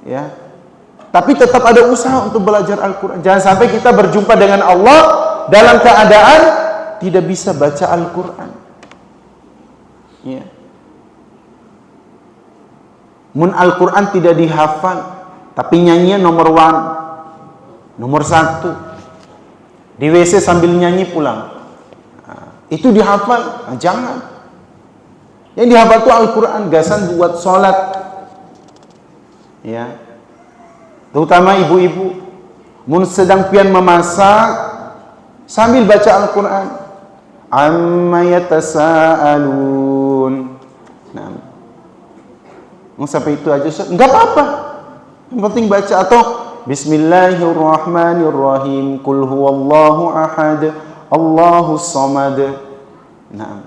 Ya. Tapi tetap ada usaha untuk belajar Al-Quran. Jangan sampai kita berjumpa dengan Allah dalam keadaan tidak bisa baca Al-Quran. Ya. Mun Al-Quran tidak dihafal, tapi nyanyian nomor 1, nomor 1. Di WC sambil nyanyi pulang. Itu dihafal? Jangan. Yang dihafal itu Al-Quran, gasan buat sholat. Ya. Terutama ibu-ibu, mun sedang pian memasak sambil baca Al-Quran. Amma yatasaalun. Nah, sampai itu aja, enggak apa-apa. Yang penting baca. Atau Bismillahirrahmanirrahim. Qul huwallahu ahad, Allahus samad. Nah,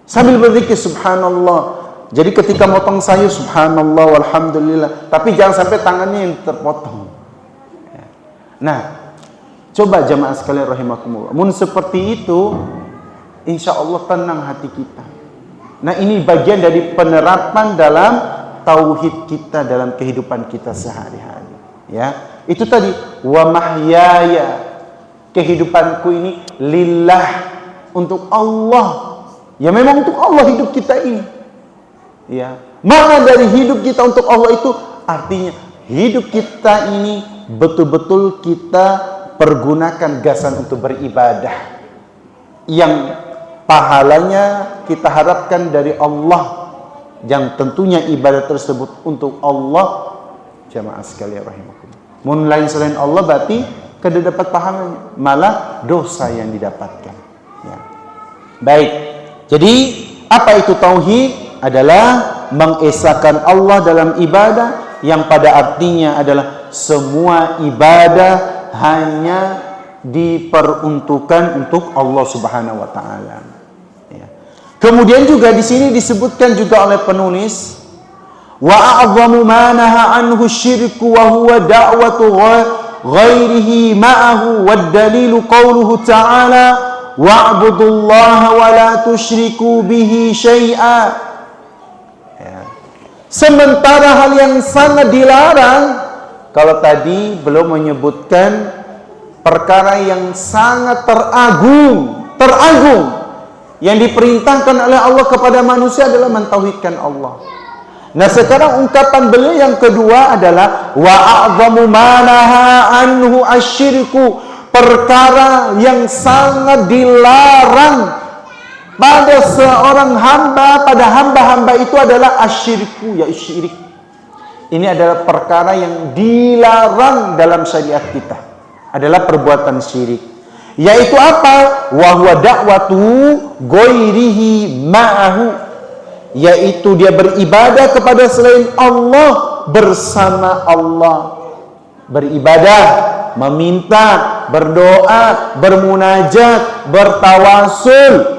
sambil berzikir subhanallah. Jadi ketika motong sayur subhanallah walhamdulillah, tapi jangan sampai tangannya yang terpotong. Nah, coba jamaah sekalian rahimakumullah. Mun seperti itu, insya Allah tenang hati kita. Nah, ini bagian dari penerapan dalam tauhid kita dalam kehidupan kita sehari-hari. Ya, itu tadi wa mahyaya, kehidupanku ini lillah, untuk Allah. Ya memang untuk Allah hidup kita ini. Ya, makna dari hidup kita untuk Allah itu artinya hidup kita ini betul-betul kita pergunakan gasan untuk beribadah yang pahalanya kita harapkan dari Allah, yang tentunya ibadah tersebut untuk Allah. Jamaah sekalian rahimakumullah, mun lain selain Allah berarti kada dapat pahalanya, malah dosa yang didapatkan. Ya. Baik, jadi apa itu tauhid? Adalah mengesahkan Allah dalam ibadah, yang pada artinya adalah semua ibadah hanya diperuntukkan untuk Allah Subhanahu wa taala. Ya. Kemudian juga di sini disebutkan juga oleh penulis, wa a'zamu ma naha anhu syirku wa huwa da'watu ghairihi ma'ahu, wad dalilu qauluhu ta'ala wa'budullaha wa la tusyriku bihi syai'a. Sementara hal yang sangat dilarang, kalau tadi belum menyebutkan perkara yang sangat teragung yang diperintahkan oleh Allah kepada manusia adalah mentauhidkan Allah. Nah, sekarang ungkapan beliau yang kedua adalah wa a'zamu ma naha anhu asyirku, perkara yang sangat dilarang pada seorang hamba, pada hamba-hamba itu adalah asyirku, ya syirik. Ini adalah perkara yang dilarang dalam syariat kita, adalah perbuatan syirik. Yaitu apa? Wa huwa da'watu ghairihi ma'ahu, yaitu dia beribadah kepada selain Allah bersama Allah. Beribadah, meminta, berdoa, bermunajat, bertawasul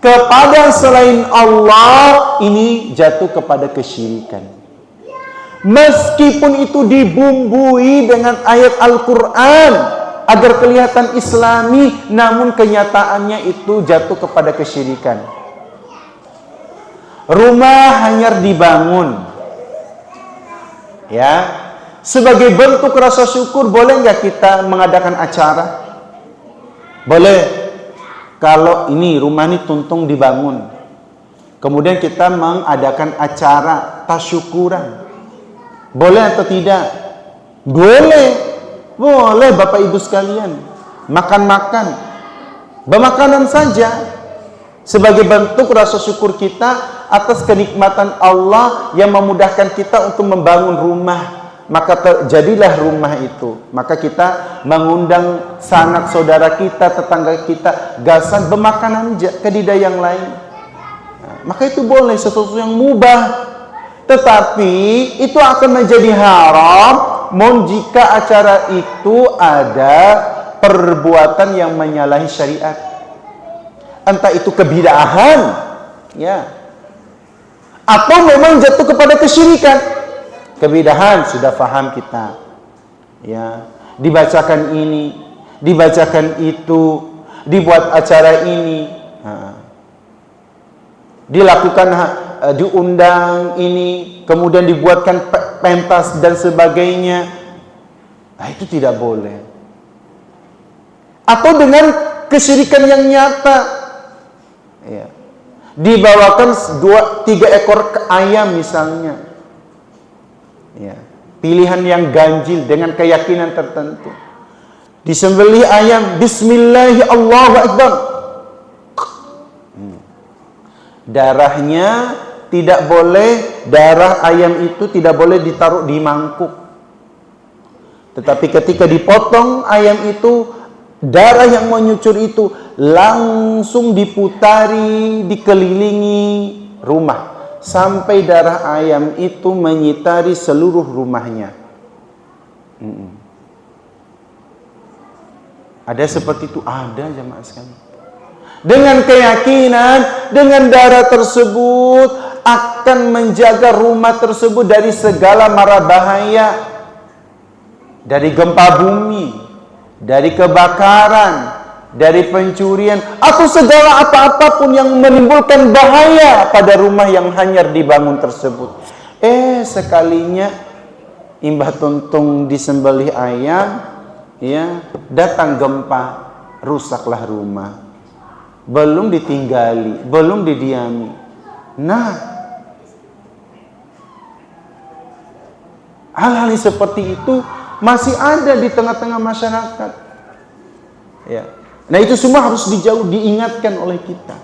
kepada selain Allah, ini jatuh kepada kesyirikan. Meskipun itu dibumbui dengan ayat Al-Quran agar kelihatan islami, namun kenyataannya itu jatuh kepada kesyirikan. Rumah hanyar dibangun, ya, sebagai bentuk rasa syukur, boleh nggak kita mengadakan acara? Boleh. Kalau ini rumah ini tuntung dibangun, kemudian kita mengadakan acara tasyukuran, boleh atau tidak? Boleh, boleh Bapak Ibu sekalian. Makan-makan, bermakanan saja sebagai bentuk rasa syukur kita atas kenikmatan Allah yang memudahkan kita untuk membangun rumah. Maka terjadilah rumah itu. Maka kita mengundang sanak saudara kita, tetangga kita, gasan bermakanan kedidah yang lain. Nah, maka itu boleh, sesuatu yang mubah. Tetapi itu akan menjadi haram jika acara itu ada perbuatan yang menyalahi syariat. Entah itu kebid'ahan, ya, atau memang jatuh kepada kesyirikan. Kebid'ahan sudah paham kita, ya, dibacakan ini, dibacakan itu, dibuat acara ini, dilakukan, diundang ini, kemudian dibuatkan pentas dan sebagainya. Nah, itu tidak boleh. atau dengan kesyirikan yang nyata. Ya. Dibawakan 2-3 ekor ayam misalnya. Ya. Pilihan yang ganjil dengan keyakinan tertentu. Disembelih ayam, bismillah, Allahu Akbar. Darah ayam itu tidak boleh ditaruh di mangkuk. Tetapi ketika dipotong ayam itu, darah yang menyucur itu langsung diputari, dikelilingi rumah sampai darah ayam itu menyitari seluruh rumahnya. Ada seperti itu, ada jamaah sekalian. Dengan keyakinan, dengan darah tersebut akan menjaga rumah tersebut dari segala mara bahaya, dari gempa bumi, dari kebakaran, dari pencurian, atau segala apa-apapun yang menimbulkan bahaya pada rumah yang hanyar dibangun tersebut. Sekalinya Imbah Tuntung disembelih ayam, ya, datang gempa, rusaklah rumah. Belum ditinggali, belum didiami. Nah, hal-hal seperti itu masih ada di tengah-tengah masyarakat. Ya. Nah, itu semua harus dijauh, diingatkan oleh kita.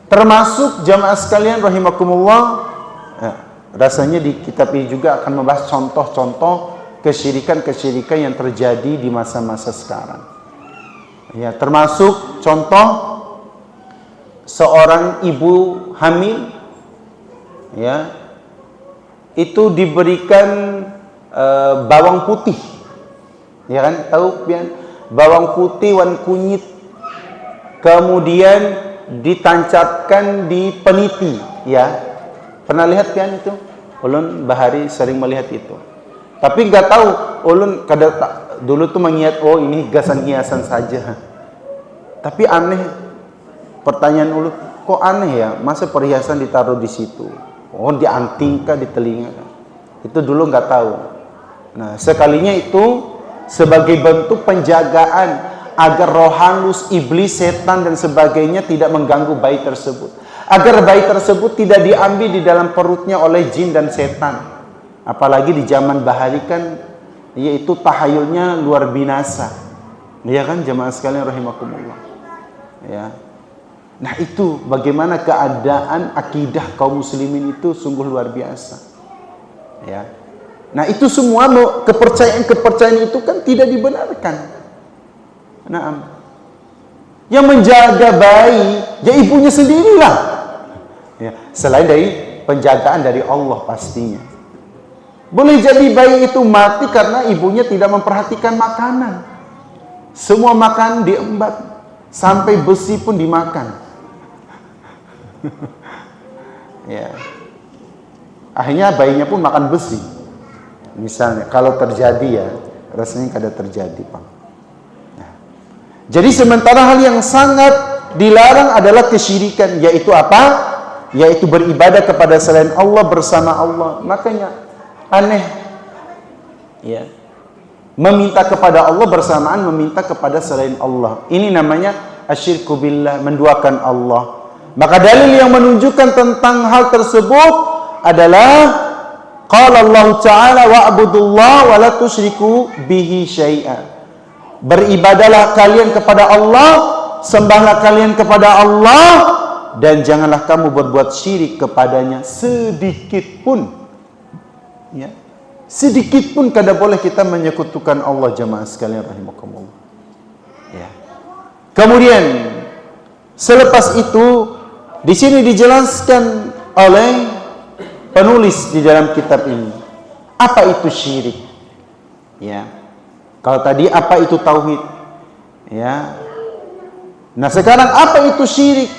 Termasuk jamaah sekalian rahimakumullah, rasanya di kitab ini juga akan membahas contoh-contoh kesyirikan-kesyirikan yang terjadi di masa-masa sekarang. Ya, termasuk contoh seorang ibu hamil, ya, itu diberikan bawang putih, ya kan, tahu pian, bawang putih wan kunyit, kemudian ditancapkan di peniti, ya, pernah lihat pian itu? Ulun bahari sering melihat itu, tapi nggak tahu, ulun dulu tuh mengingat, oh ini hiasan saja. Tapi aneh, pertanyaan ulun, kok aneh ya, masa perhiasan ditaruh di situ? Oh, di anting kah, di telinga? Itu dulu nggak tahu. Nah, sekalinya itu sebagai bentuk penjagaan agar roh halus, iblis, setan dan sebagainya tidak mengganggu bayi tersebut. Agar bayi tersebut tidak diambil di dalam perutnya oleh jin dan setan. Apalagi di zaman bahari kan, yaitu tahayulnya luar binasa. Ya kan jamaah sekalian rahimakumullah. Ya. Nah, itu bagaimana keadaan akidah kaum muslimin itu sungguh luar biasa. Ya. Nah, itu semua kepercayaan-kepercayaan itu kan tidak dibenarkan. Nah, yang menjaga bayi ya ibunya sendirilah. Ya, selain dari penjagaan dari Allah pastinya. Boleh jadi bayi itu mati karena ibunya tidak memperhatikan makanan. Semua makan diembat, sampai besi pun dimakan. Ya. Akhirnya bayinya pun makan besi. Misalnya, kalau terjadi ya, rasanya kada terjadi, Pak. Nah. Jadi sementara hal yang sangat dilarang adalah kesyirikan, yaitu apa? Yaitu beribadah kepada selain Allah bersama Allah. Makanya aneh, ya, meminta kepada Allah bersamaan meminta kepada selain Allah. Ini namanya asyirku billah, menduakan Allah. Maka dalil yang menunjukkan tentang hal tersebut adalah qala Allah Ta'ala wa'budullah wa la tusyriku bihi syai'a. Beribadahlah kalian kepada Allah, sembahlah kalian kepada Allah, dan janganlah kamu berbuat syirik kepadanya sedikit pun. Ya. Sedikit pun kada boleh kita menyekutukan Allah jamaah sekalian rahimakumullah. Ya. Kemudian selepas itu di sini dijelaskan oleh penulis di dalam kitab ini apa itu syirik. Ya. Kalau tadi apa itu tauhid. Ya. Nah, sekarang apa itu syirik?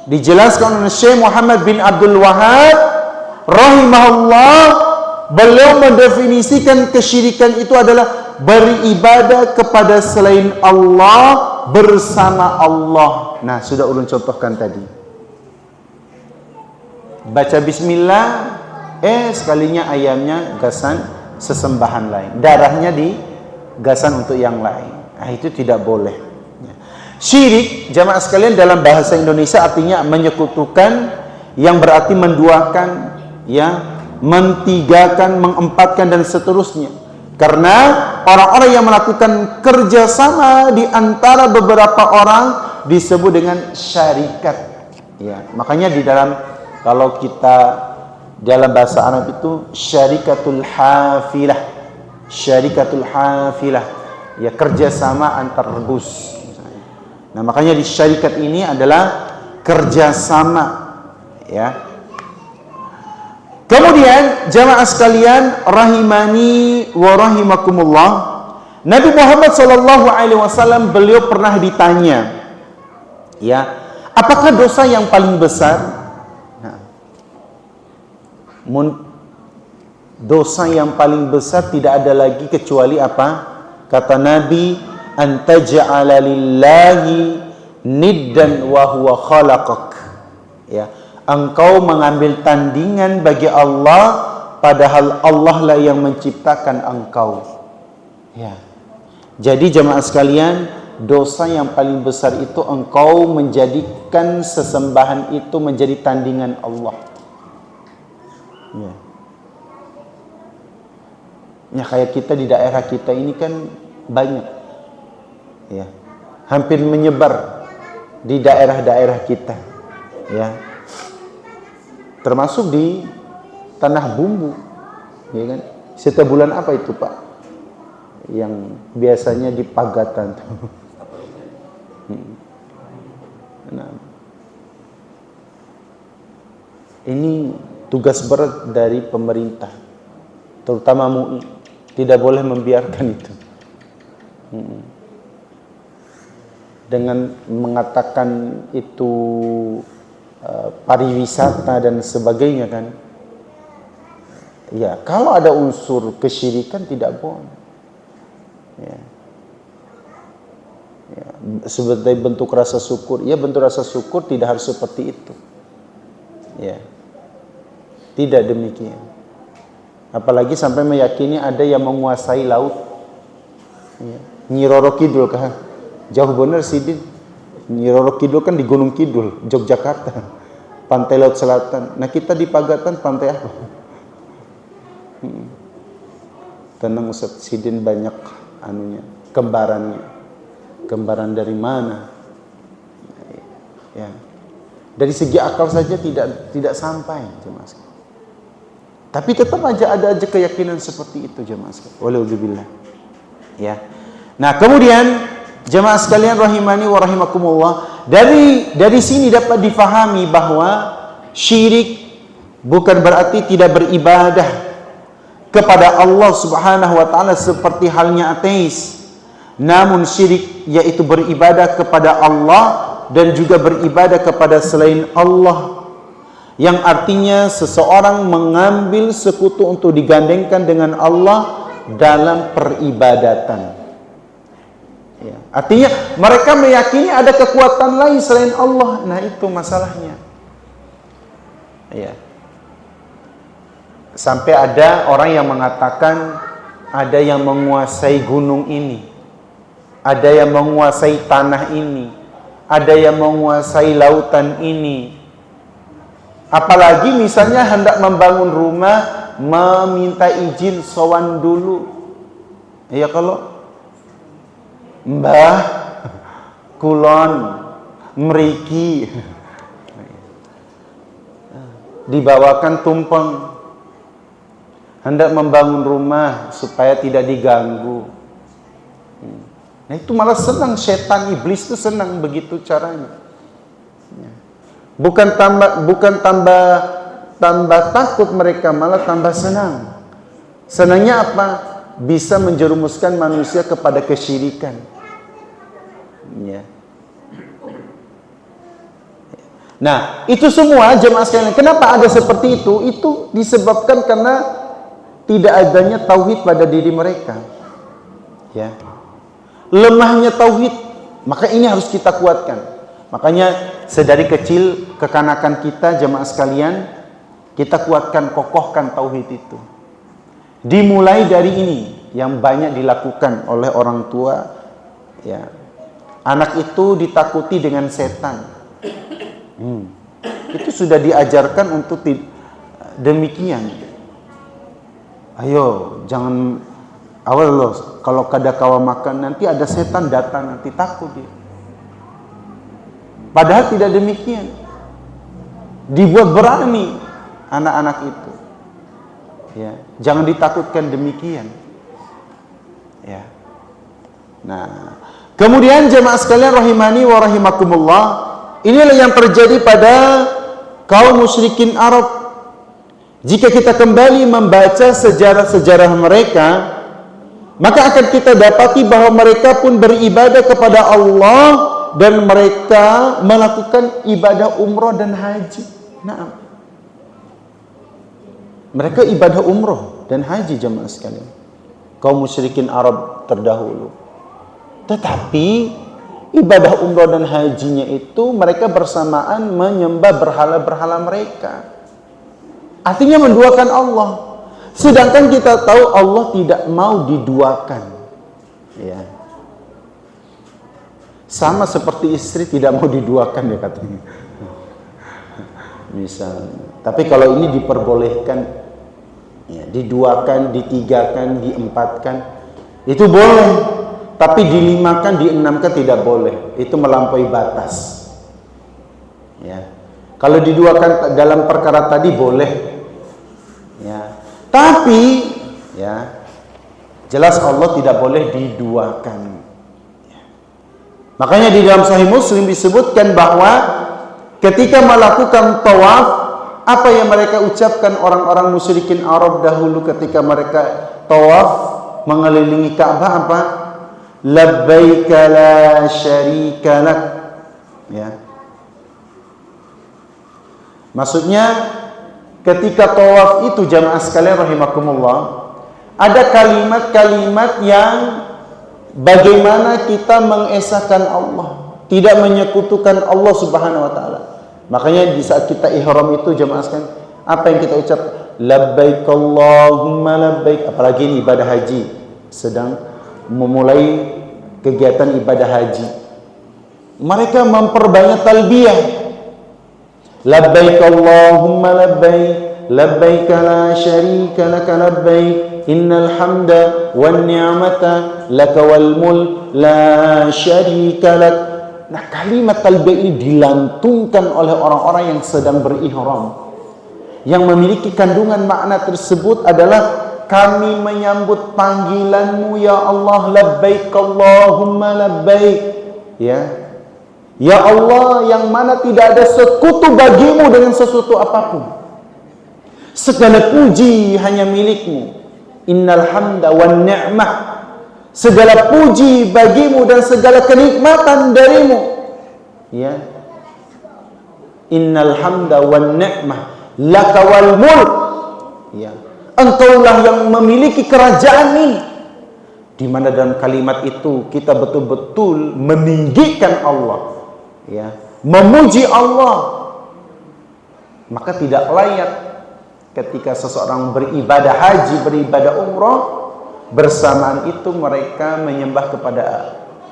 Dijelaskan oleh Syekh Muhammad bin Abdul Wahhab rahimahullah. Beliau mendefinisikan kesyirikan itu adalah beribadah kepada selain Allah bersama Allah. Nah, sudah ulun contohkan tadi. Baca bismillah, sekalinya ayamnya gasan sesembahan lain. Darahnya gagasan untuk yang lain. Nah, itu tidak boleh. Syirik, jamaah sekalian, dalam bahasa Indonesia artinya menyekutukan, yang berarti menduakan, ya, mentigakan, mengempatkan dan seterusnya. Karena orang-orang yang melakukan kerjasama di antara beberapa orang disebut dengan syarikat. Ya, makanya di dalam, kalau kita dalam bahasa Arab itu syarikatul hafilah, syarikatul hafilah, ya, kerjasama antar rebus. Nah, makanya di syarikat ini adalah kerjasama, ya. Kemudian jamaah sekalian rahimani wa rahimakumullah, Nabi Muhammad SAW beliau pernah ditanya, ya, apakah dosa yang paling besar? Nah, dosa yang paling besar tidak ada lagi kecuali apa? Kata Nabi, antaj'ala lillahi niddan wa huwa khalaqak. Ya, engkau mengambil tandingan bagi Allah padahal Allah lah yang menciptakan engkau. Ya. Jadi jemaah sekalian, dosa yang paling besar itu engkau menjadikan sesembahan itu menjadi tandingan Allah. Ya. Ya, kayak kita di daerah kita ini kan banyak, ya, hampir menyebar di daerah-daerah kita, ya, termasuk di tanah bumbu, ya kan. Setiap bulan apa itu Pak, yang biasanya di Pagatan tuh? Nah, ini tugas berat dari pemerintah, terutama MUI. Tidak boleh membiarkan itu. Dengan mengatakan itu pariwisata dan sebagainya kan. Ya, kalau ada unsur kesyirikan tidak boleh. Ya. Ya, sebagai bentuk rasa syukur. Ya, bentuk rasa syukur tidak harus seperti itu. Ya. Tidak demikian. Apalagi sampai meyakini ada yang menguasai laut. Ya. Nyi Roro Kidul kah? Jauh bener Sidin. Nyi Roro Kidul kan di Gunung Kidul, Yogyakarta, pantai laut selatan. Nah, kita di Pagatan pantai apa? Tenang Ustaz, Sidin banyak anunya, kembarannya. Kembaran dari mana? Ya. Dari segi akal saja tidak sampai, jemaah. Tapi tetap aja ada aja keyakinan seperti itu, jemaah sekalian. Walauzubillah. Ya. Nah, kemudian jemaah sekalian rahimani wa rahimakumullah, dari sini dapat difahami bahwa syirik bukan berarti tidak beribadah kepada Allah Subhanahu wa taala seperti halnya ateis. Namun syirik yaitu beribadah kepada Allah dan juga beribadah kepada selain Allah, yang artinya seseorang mengambil sekutu untuk digandengkan dengan Allah dalam peribadatan. Ya. Artinya mereka meyakini ada kekuatan lain selain Allah. Nah, itu masalahnya. Ya. Sampai ada orang yang mengatakan ada yang menguasai gunung ini, ada yang menguasai tanah ini, ada yang menguasai lautan ini. Apalagi misalnya hendak membangun rumah, meminta izin sowan dulu. Ya, kalau Mbah kulon mriki dibawakan tumpeng, hendak membangun rumah supaya tidak diganggu. Nah, itu malah senang, setan iblis itu senang begitu caranya. Bukan tambah takut mereka, malah tambah senang. Senangnya apa? Bisa menjerumuskan manusia kepada kesyirikan. Ya. Nah, itu semua jemaah sekalian. Kenapa ada seperti itu? Itu disebabkan karena tidak adanya tauhid pada diri mereka. Ya. Lemahnya tauhid. Maka ini harus kita kuatkan. Makanya sedari kecil kekanakan kita jemaah sekalian, kita kuatkan, kokohkan tauhid itu. Dimulai dari ini. yang banyak dilakukan oleh orang tua, ya. Anak itu ditakuti dengan setan. Itu sudah diajarkan untuk demikian. Ayo, jangan awal loh, kalau kada kawa makan nanti ada setan datang, nanti takut dia. Padahal tidak demikian. Dibuat berani anak-anak itu. Ya, jangan ditakutkan demikian. Ya. Nah, kemudian jemaah sekalian rahimani wa rahimakumullah, inilah yang terjadi pada kaum musyrikin Arab. Jika kita kembali membaca sejarah-sejarah mereka, maka akan kita dapati bahwa mereka pun beribadah kepada Allah dan mereka melakukan ibadah umroh dan haji. Nah, mereka ibadah umroh dan haji jemaah sekalian, kaum musyrikin Arab terdahulu. Tetapi ibadah umroh dan hajinya itu mereka bersamaan menyembah berhala-berhala mereka. Artinya menduakan Allah. Sedangkan kita tahu Allah tidak mau diduakan. Ya. Sama seperti istri tidak mau diduakan, ya katanya. Misalnya. Tapi kalau ini diperbolehkan, ya, diduakan, ditigakan, diempatkan, itu boleh. Tapi dilimakan, dienamkan tidak boleh. Itu melampaui batas. Ya. Kalau diduakan dalam perkara tadi boleh. Ya. Tapi ya, jelas Allah tidak boleh diduakan. Ya. Makanya di dalam Sahih Muslim disebutkan bahwa ketika melakukan tawaf, apa yang mereka ucapkan orang-orang musyrikin Arab dahulu ketika mereka tawaf mengelilingi Ka'bah apa? Labbaika la syarika lak. Ya. Maksudnya ketika tawaf itu jamaah sekalian rahimakumullah, ada kalimat-kalimat yang bagaimana kita mengesahkan Allah, tidak menyekutukan Allah Subhanahu wa taala. Makanya di saat kita ihram itu jamaah sekalian, apa yang kita ucap? Labbaik Allahumma labbaik. Apalagi ini ibadah haji, sedang memulai kegiatan ibadah haji. Mereka memperbanyak talbiyah. Labbaik Allahumma labbaik, labbaik la syarika laka labbaik, innal hamda wan ni'mata laka wal mulk la syarika lak. Nah, kalimat talbiyah ini dilantungkan oleh orang-orang yang sedang berihram. Yang memiliki kandungan makna tersebut adalah kami menyambut panggilanmu ya Allah, labbaik Allahumma labbaik. Ya. Ya Allah, yang mana tidak ada sekutu bagimu dengan sesuatu apapun. Segala puji hanya milikmu. Innal hamda wan ni'mah. Segala puji bagimu dan segala kenikmatan darimu. Ya. Innal hamda wan ni'mah laka wal mulk. Ya. Engkaulah yang memiliki kerajaan ini. Di mana dalam kalimat itu kita betul-betul meninggikan Allah. Ya, memuji Allah. Maka tidak layak ketika seseorang beribadah haji, beribadah umrah, bersamaan itu mereka menyembah kepada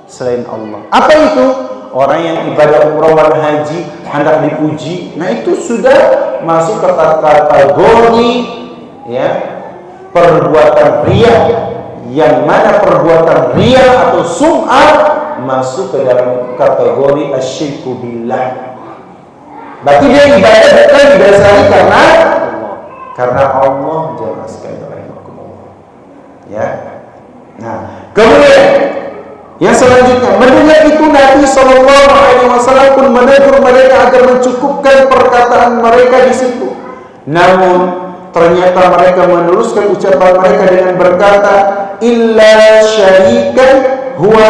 selain Allah. Apa itu? Orang yang ibadah umrah dan haji hendak dipuji, nah itu sudah masuk ke kategori ya, perbuatan riya, yang mana perbuatan riya atau sum'ah masuk ke dalam kategori asyirku billah. Berarti dia ibadah bukan didasari karena Allah. Jamaah sekalian rahimakumullah. Ya. Nah, kemudian yang selanjutnya, mendengar itu Nabi SAW pun menegur mereka agar mencukupkan perkataan mereka di situ. Namun ternyata mereka meneruskan ucapan mereka dengan berkata, illa syarikan huwa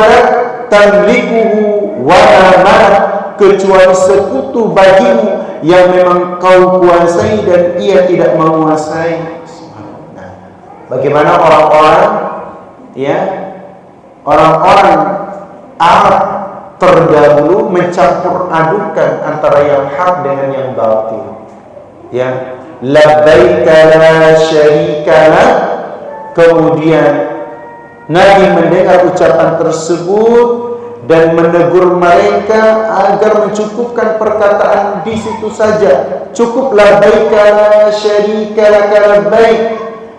tamlikuhu wa amanah, kecuali sekutu bagimu yang memang kau kuasai dan ia tidak menguasai. Nah, bagaimana orang-orang ya, orang-orang Arab terdahulu mencampur adukan antara yang hak dengan yang batil. Ya, labbaika la syarika lak, kemudian Nabi mendengar ucapan tersebut dan menegur mereka agar mencukupkan perkataan di situ saja. Cukup labbaika la syarika laka labbaik.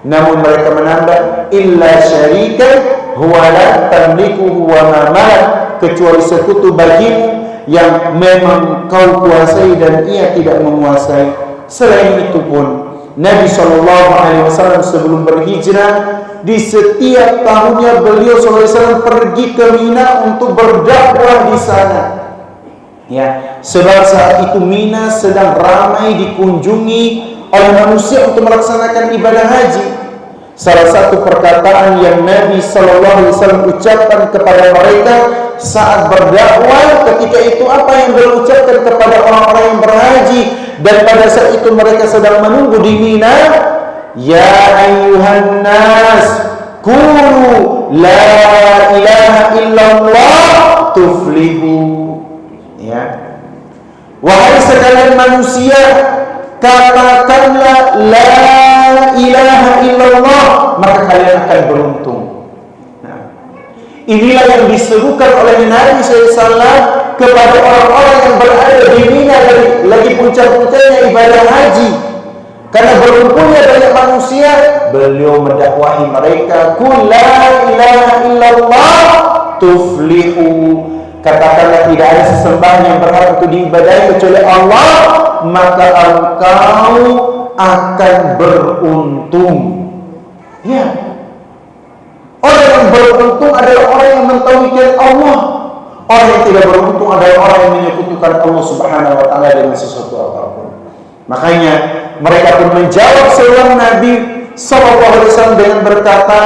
Namun mereka menambah illa syarikan huwa la tamlikuhu wa ma malak, kecuali sekutu bagimu yang memang kau kuasai dan ia tidak menguasai. Selain itu pun Nabi SAW sebelum berhijrah, di setiap tahunnya beliau SAW pergi ke Mina untuk berdakwah di sana. Ya, sebab saat itu Mina sedang ramai dikunjungi oleh manusia untuk melaksanakan ibadah haji. Salah satu perkataan yang Nabi SAW ucapkan kepada mereka saat berdakwah ketika itu apa yang beliau ucapkan kepada orang-orang yang berhaji dan pada saat itu mereka sedang menunggu di Mina, ya ayyuhan nas qulu la ilaha illallah tuflihu. Ya, wahai sekalian manusia, katakanlah la ilaha illallah, maka kalian akan beruntung. Nah, inilah yang diserukan oleh Nabi SAW kepada orang-orang yang berada di Mina lagi puncak-puncaknya ibadah haji. Karena berkumpulnya banyak manusia, beliau mendakwahi mereka, qul la ilaha illallah tuflihu. Katakanlah tidak ada sesembahan yang berhak untuk diibadahi kecuali Allah, maka engkau akan beruntung. Ya, orang yang beruntung adalah orang yang mentauhidkan Allah. Orang yang tidak beruntung adalah orang yang menyekutukan Allah Subhanahu wa taala dengan sesuatu apapun. Makanya mereka pun menjawab seruan Nabi SAW dengan berkata,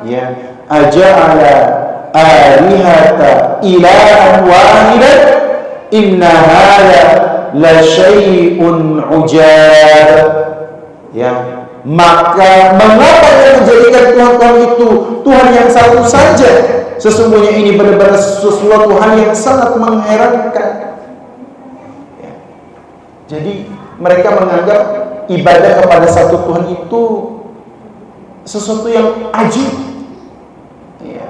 ya, aja'ala alihata ilahan wahidan inna hadza la syai'un ujab. Ya, maka mengapa yang menjadikan Tuhan itu Tuhan yang satu saja? Sesungguhnya ini benar-benar sesuatu hal yang sangat mengherankan. Ya. Jadi mereka menganggap ibadah kepada satu Tuhan itu sesuatu yang ajib. Ya.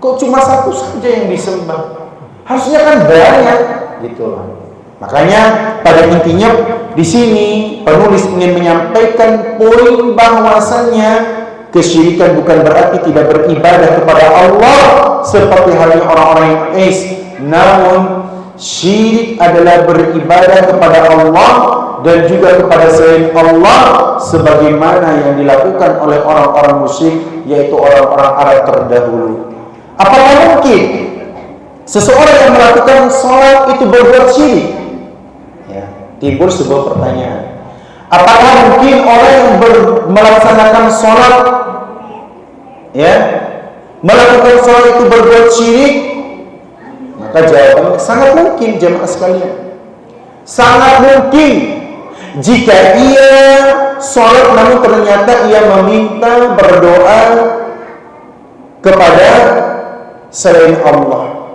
Kok cuma satu saja yang disembah? Harusnya kan banyak, gitu loh. Makanya pada intinya di sini penulis ingin menyampaikan poin bahwasannya kesyirikan bukan berarti tidak beribadah kepada Allah seperti halnya orang-orang yang ateis. Namun syirik adalah beribadah kepada Allah dan juga kepada selain Allah sebagaimana yang dilakukan oleh orang-orang musyrik, yaitu orang-orang Arab terdahulu. Apakah mungkin seseorang yang melakukan sholat itu berbuat syirik? Ya, timbul sebuah pertanyaan. Apakah mungkin orang yang melaksanakan sholat, ya, melakukan sholat itu berbuat syirik? Maka jawabannya sangat mungkin, jemaah sekalian. Sangat mungkin jika ia sholat namun ternyata ia meminta berdoa kepada selain Allah.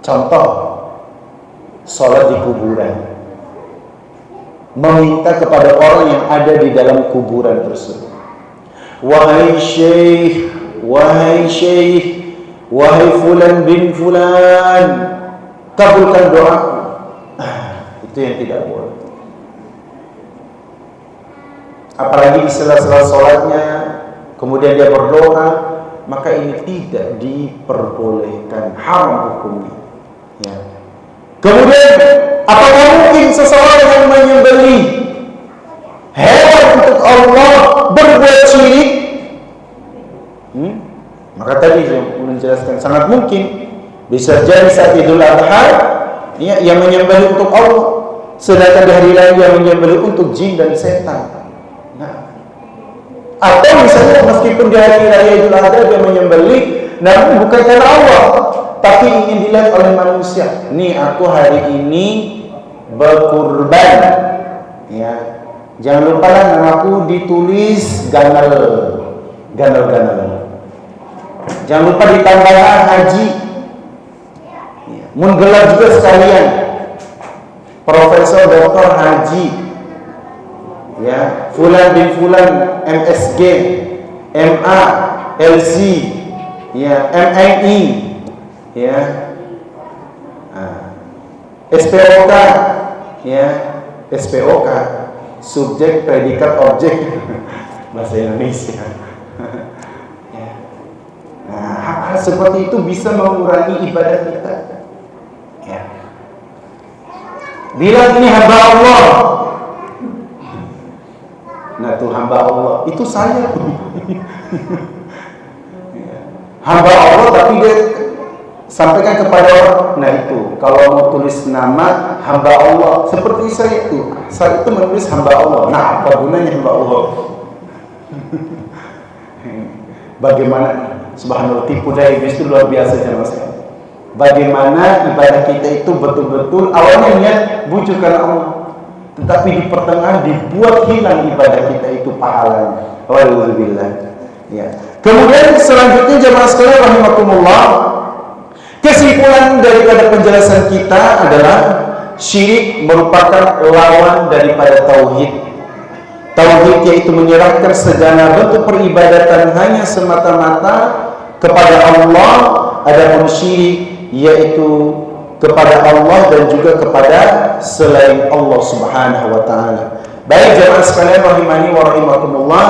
Contoh, sholat di kuburan, meminta kepada orang yang ada di dalam kuburan tersebut. Wahai syekh, wahai syekh, wahai fulan bin fulan, kabulkan doaku. Itu yang tidak boleh. Apalagi di sela-sela sholatnya kemudian dia berdoa, maka ini tidak diperbolehkan, haram hukumnya. Ya. Kemudian apakah mungkin seseorang yang menyembelih hewan untuk Allah berbuat syirik? Maka tadi saya menjelaskan sangat mungkin bisa jadi saat Idul Adha, ya, yang menyembelih untuk Allah, sedangkan di hari lain dia menyembelih untuk jin dan setan. Nah, atau misalnya meskipun di hari raya Idul Adha dia menyembelih, namun bukan karena Allah, tapi ingin dilihat oleh manusia. Nih, aku hari ini berkurban. Ya, jangan lupa lah namaku ditulis ganal. Jangan lupa ditambahkan haji. Ya, menggelar juga sekalian Profesor Dr. Haji. Ya, Fulan bin Fulan MSG. MA, LC, ya, MNI, ya, SPOK, ya, SPOK, subjek, predikat, objek, bahasa Indonesia. Ya. Nah, hal-hal seperti itu bisa mengurangi ibadah kita. Ya. Bilang ini hamba Allah. Nah, tuh hamba Allah, itu saya. Hamba Allah tapi dia sampaikan kepada orang. Nah itu, kalau mau tulis nama hamba Allah seperti saya itu menulis hamba Allah. Nah, apa gunanya hamba Allah? Bagaimana? Subhanallah, tipu daya iblis itu luar biasa jemaah sekalian. Bagaimana ibadah kita itu betul-betul awalnya niat bujuk karena Allah, tetapi di pertengahan dibuat hilang ibadah kita itu pahalanya. Walhamdulillah. Ya. Kemudian selanjutnya jemaah sekalian rahimakumullah, kesimpulan daripada penjelasan kita adalah syirik merupakan lawan daripada tauhid. Tauhid yaitu menyerahkan segala bentuk peribadatan hanya semata-mata kepada Allah, adapun syirik yaitu kepada Allah dan juga kepada selain Allah Subhanahu wa taala. Baik jemaah sekalian rahimani wa rahimakumullah,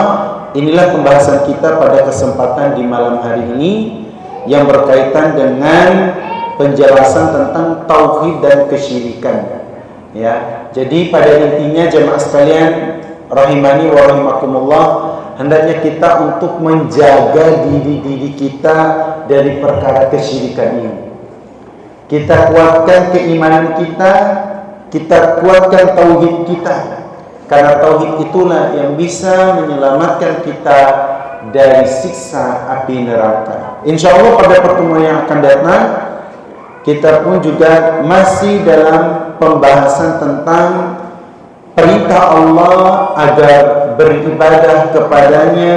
inilah pembahasan kita pada kesempatan di malam hari ini yang berkaitan dengan penjelasan tentang tauhid dan kesyirikan. Ya, jadi pada intinya jemaah sekalian rahimani wa rahimakumullah, hendaknya kita untuk menjaga diri kita dari perkara kesyirikan ini. Kita kuatkan keimanan kita kuatkan tauhid kita. Karena tauhid itulah yang bisa menyelamatkan kita dari siksa api neraka. Insya Allah pada pertemuan yang akan datang kita pun juga masih dalam pembahasan tentang perintah Allah agar beribadah kepadanya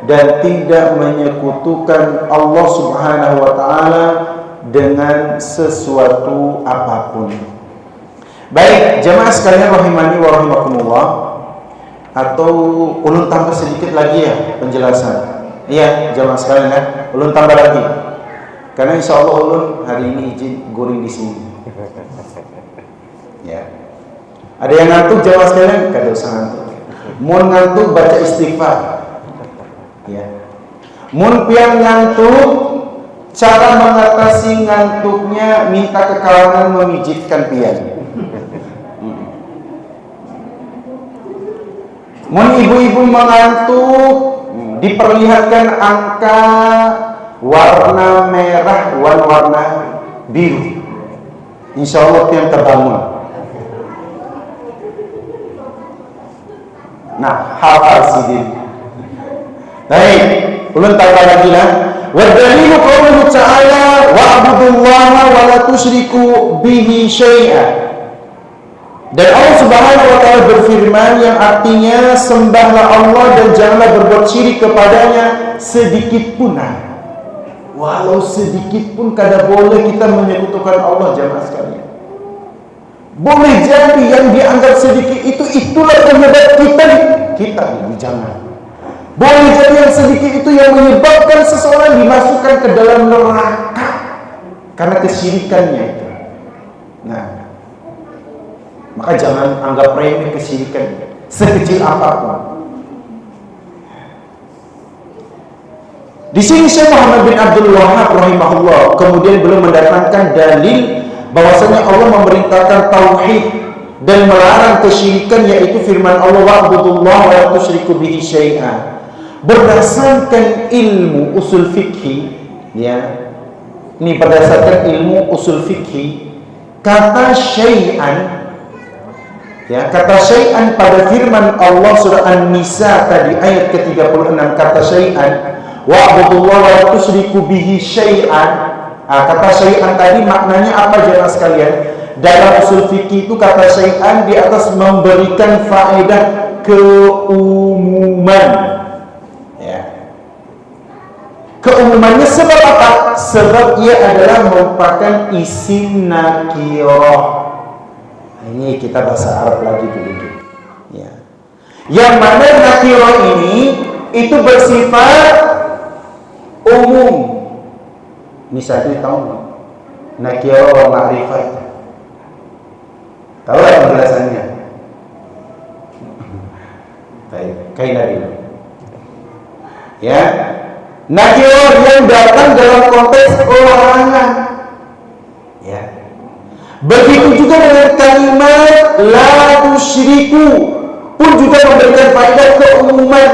dan tidak menyekutukan Allah Subhanahu wa taala dengan sesuatu apapun. Baik, jemaah sekalian rahimani wa rahimakumullah, atau ulun tambah sedikit lagi ya penjelasan. Iya, jemaah sekalian ya, ulun tambah lagi. Karena insya Allah ulun hari ini izin guring di sini. Ya. Ada yang ngantuk jemaah sekalian? Kada usah ngantuk. Mun ngantuk baca istighfar. Ya. Mun pian ngantuk, cara mengatasi ngantuknya minta kekawanan memijitkan pian. Mun ibu-ibu mengantuk, diperlihatkan angka warna merah, warna biru. Insya Allah pian terbangun. Nah, hafal sidin. Baik, ulun tambah lagi lah. Wa dalilu qauluhu ta'ala wa'budullaha wa la tusyriku bihi syai'a. Dan Allah Subhanahu wa taala berfirman yang artinya sembahlah Allah dan janganlah berbuat syirik kepadanya sedikit pun. Walau sedikit pun kada boleh kita menyekutukan Allah jemaah sekalian. Boleh jadi yang dianggap sedikit itu itulah penyebab kita jangan. Boleh jadi yang sedikit itu yang menyebabkan seseorang dimasukkan ke dalam neraka karena kesyirikannya itu. Nah, maka jangan anggap remeh kesyirikan sekecil apapun. Di sini Syekh Muhammad bin Abdul Wahhab rahimahullah kemudian belum mendatangkan dalil bahwasanya Allah memerintahkan tauhid dan melarang kesyirikan, yaitu firman Allah wa'budullaha wa la tusyriku bihi syai'a. Berdasarkan ilmu usul fikih, ya. Ini berdasarkan ilmu usul fikih, kata syai'an, ya, kata syai'an pada firman Allah surah An-Nisa tadi ayat ke-36, kata syai'an wa'budullaha wa la tusyriku bihi syai'an. Kata syai'an tadi maknanya apa jemaah sekalian? Dalam usul fikih itu kata syai'an di atas memberikan faedah keumuman. Ya. Keumumannya sebab apa? Sebab ia adalah merupakan isim nakirah. Ini kita bahasa Arab lagi dulu. Ya. Yang mana nakirah ini itu bersifat umum. Misalnya tahu nggak? Nakirah wa ma'rifat. Tahu nggak penjelasannya? Baik, kaidah dulu. Ya, nakirah yang datang dalam konteks larangan. Ya. Begitu juga dengan kalimat la tusyriku pun juga memberikan faedah keumuman,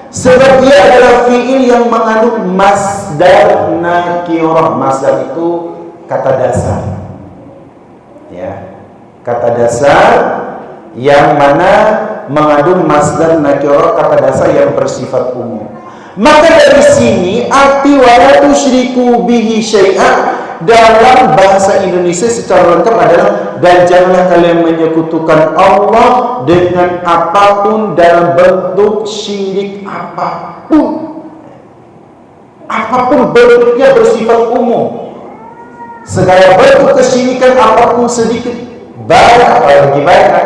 sebab dia adalah fiil yang mengandung masdar nakirah. Masdar itu kata dasar. Ya. Kata dasar yang mana mengandung masdar nakirah, kata dasar yang bersifat umum. Maka dari sini arti wala tusyriku bihi syai'an dalam bahasa Indonesia secara lengkap adalah dan janganlah kalian menyekutukan Allah dengan apapun dalam bentuk syirik apapun. Apapun bentuknya bersifat umum. Segala bentuk kesyirikan apapun sedikit banyak apalagi banyak,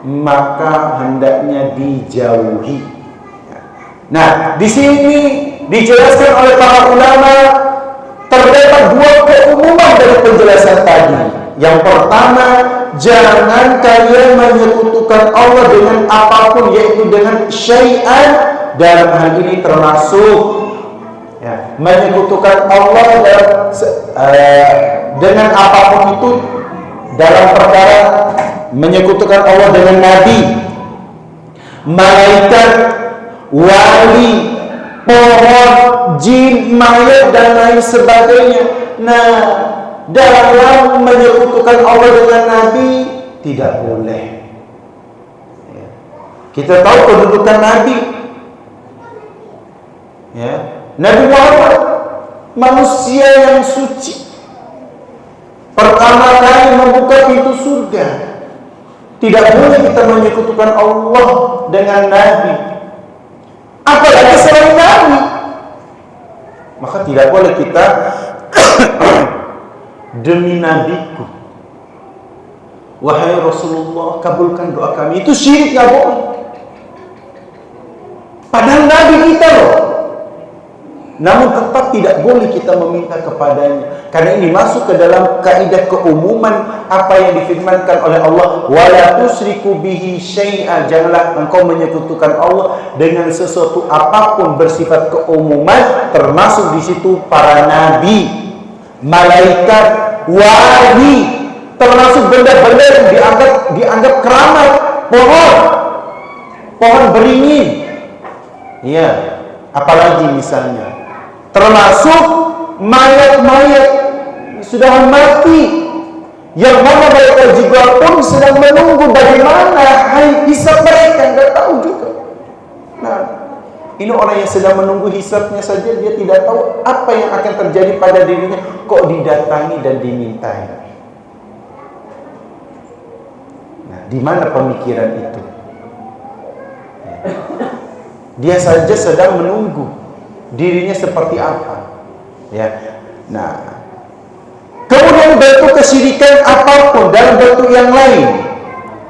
maka hendaknya dijauhi. Nah, di sini dijelaskan oleh para ulama terdapat dua keumuman dari penjelasan tadi. Yang pertama, jangan kalian menyekutukan Allah dengan apapun, yaitu dengan syai'an. Dalam hal ini termasuk ya, menyekutukan Allah dengan apapun itu dalam perkara menyekutukan Allah dengan nabi, malaikat, wali, pohon, jin, mayat dan lain sebagainya. Nah, dalam menyekutukan Allah dengan nabi tidak boleh. Kita tahu kedudukan nabi. Ya, Nabi Muhammad manusia yang suci. Pertama kali membuka pintu surga. Tidak boleh kita menyekutukan Allah dengan nabi. Apalagi selain nabi. Maka tidak boleh kita demi nabiku, wahai Rasulullah, kabulkan doa kami. Itu syirik, nggak boleh. Padahal nabi kita loh. Namun tetap tidak boleh kita meminta kepadanya, karena ini masuk ke dalam kaidah keumuman apa yang difirmankan oleh Allah, wala tusyriku bihi syai'an, janganlah engkau menyekutukan Allah dengan sesuatu apapun bersifat keumuman, termasuk di situ para nabi, malaikat, wali, termasuk benda-benda yang dianggap keramat, pohon beringin, ya, apalagi misalnya termasuk mayat-mayat sudah mati, yang mana mereka juga pun sedang menunggu bagaimana hari hisab mereka, nggak tahu juga. Nah, ini orang yang sedang menunggu hisabnya saja dia tidak tahu apa yang akan terjadi pada dirinya, kok didatangi dan dimintai. Nah, di mana pemikiran itu? Dia saja sedang menunggu dirinya seperti apa, ya. Nah, kemudian bentuk kesyirikan apapun dalam bentuk yang lain,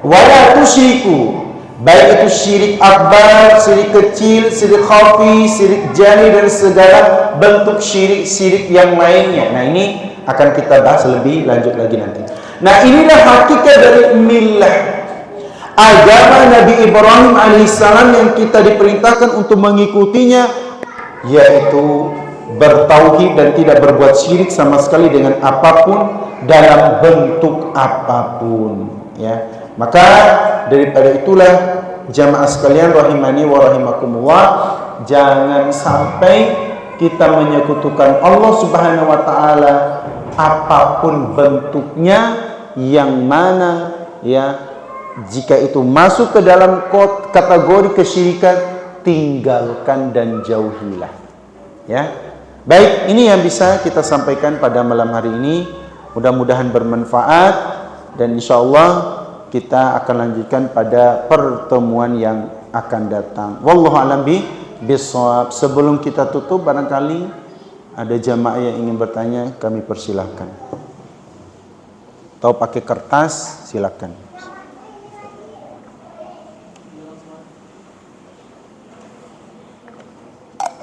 wala tusyriku, baik itu syirik akbar, syirik kecil, syirik khafi, syirik jali, dan segala bentuk syirik yang lainnya. Nah, ini akan kita bahas lebih lanjut lagi nanti. Nah, inilah hakikat dari millah, agama Nabi Ibrahim alaihissalam yang kita diperintahkan untuk mengikutinya, yaitu bertauhid dan tidak berbuat syirik sama sekali dengan apapun dalam bentuk apapun, ya. Maka daripada itulah jamaah sekalian rahimani wa rahimakumullah, jangan sampai kita menyekutukan Allah Subhanahu wa taala apapun bentuknya, yang mana ya jika itu masuk ke dalam kategori kesyirikan, tinggalkan dan jauhilah, ya. Baik, ini yang bisa kita sampaikan pada malam hari ini. Mudah-mudahan bermanfaat, dan insya Allah kita akan lanjutkan pada pertemuan yang akan datang. Wallahu a'lam bishawab. Sebelum kita tutup, barangkali ada jamaah yang ingin bertanya, kami persilahkan. Atau pakai kertas, silakan.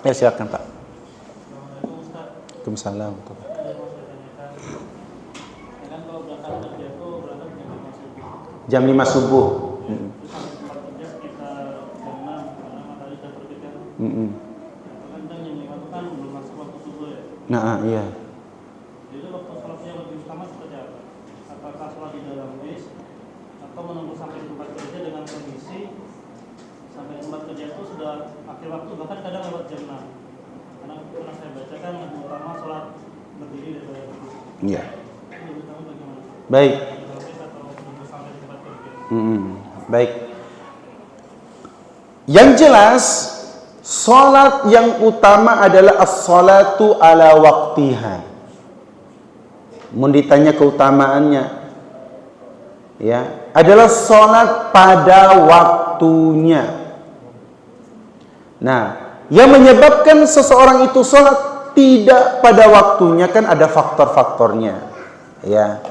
Ya silakan Pak. Assalamualaikum Ustaz. Waalaikumsalam. Ada yang mau saya tanyakan. Ya kan kalau berangkat kerja itu berangkat jam 5 subuh. Jam 5 subuh. Terus sampai tempat kerja sekitar jam 6 karena matahari sudah terbit kan. Kan jam 5 itu kan belum masuk waktu subuh ya. Nah, iya. Jadi waktu sholatnya lebih utama seperti apa? Apakah sholat di dalam bis atau menunggu sampai tempat kerja dengan kondisi sampai tempat kerja itu sudah akhir waktu bahkan kadang lewat jam 6. Karena pernah saya baca kan lebih utama sholat berdiri daripada duduk. Iya. Itu lebih utama bagaimana? Baik. Di dalam bis atau menunggu sampai di tempat kerja? Baik. Yang jelas, salat yang utama adalah as-salatu ala waqtiha. Mun ditanya keutamaannya, ya, adalah salat pada waktunya. Nah, yang menyebabkan seseorang itu salat tidak pada waktunya kan ada faktor-faktornya, ya.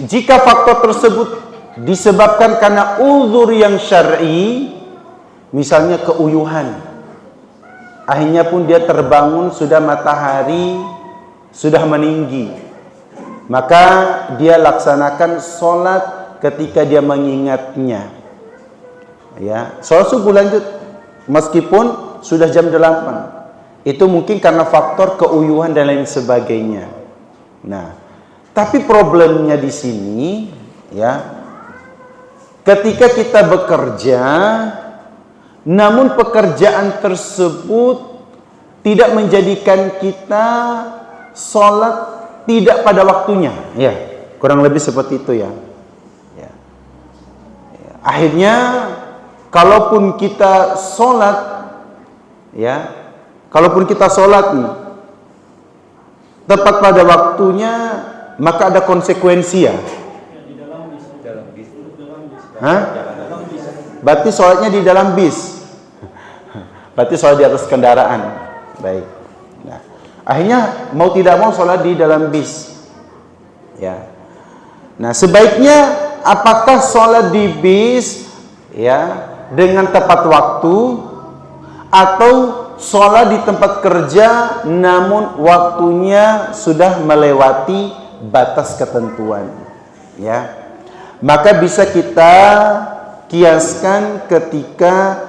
Jika faktor tersebut disebabkan karena uzur yang syar'i, misalnya keuyuhan, akhirnya pun dia terbangun sudah matahari sudah meninggi, maka dia laksanakan sholat ketika dia mengingatnya, ya, sholat subuh lanjut meskipun sudah jam 8. Itu mungkin karena faktor keuyuhan dan lain sebagainya. Nah, tapi problemnya di sini, ya, ketika kita bekerja namun pekerjaan tersebut tidak menjadikan kita sholat tidak pada waktunya, ya, kurang lebih seperti itu, ya. Akhirnya kalaupun kita sholat, ya, kalaupun kita sholat nih tepat pada waktunya, maka ada konsekuensi, ya. Di dalam bis. Hah? Berarti sholatnya di dalam bis. Berarti sholat di atas kendaraan. Baik. Nah, akhirnya mau tidak mau sholat di dalam bis, ya. Nah, sebaiknya apakah sholat di bis, ya, dengan tepat waktu, atau sholat di tempat kerja namun waktunya sudah melewati batas ketentuan, ya. Maka bisa kita kiaskan ketika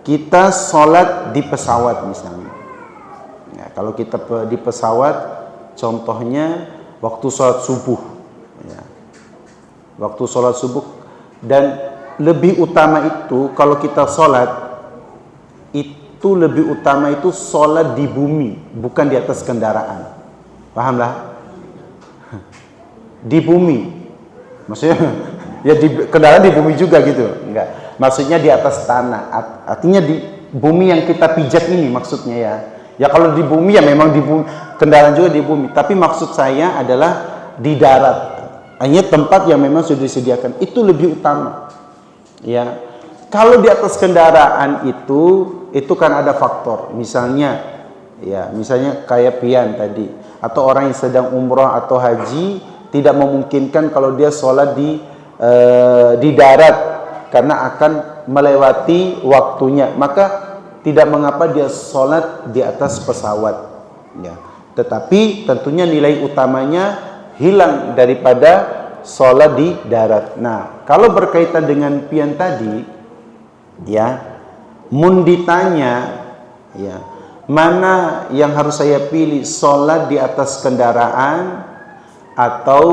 kita sholat di pesawat misalnya. Ya, kalau kita di pesawat, contohnya waktu sholat subuh, ya. Waktu sholat subuh, dan lebih utama itu kalau kita sholat itu lebih utama itu sholat di bumi, bukan di atas kendaraan. Pahamlah? Di bumi, maksudnya ya di kendaraan di bumi juga gitu, enggak. Maksudnya di atas tanah, artinya di bumi yang kita pijak ini maksudnya, ya. Ya kalau di bumi ya memang di bumi, kendaraan juga di bumi. Tapi maksud saya adalah di darat, hanya tempat yang memang sudah disediakan, itu lebih utama, ya. Kalau di atas kendaraan itu kan ada faktor, misalnya, ya, misalnya kayak pian tadi, atau orang yang sedang umroh atau haji tidak memungkinkan kalau dia sholat di darat karena akan melewati waktunya, maka tidak mengapa dia sholat di atas pesawat, ya. Tetapi tentunya nilai utamanya hilang daripada sholat di darat. Nah, kalau berkaitan dengan pian tadi, ya, mun ditanya, ya, mana yang harus saya pilih, sholat di atas kendaraan atau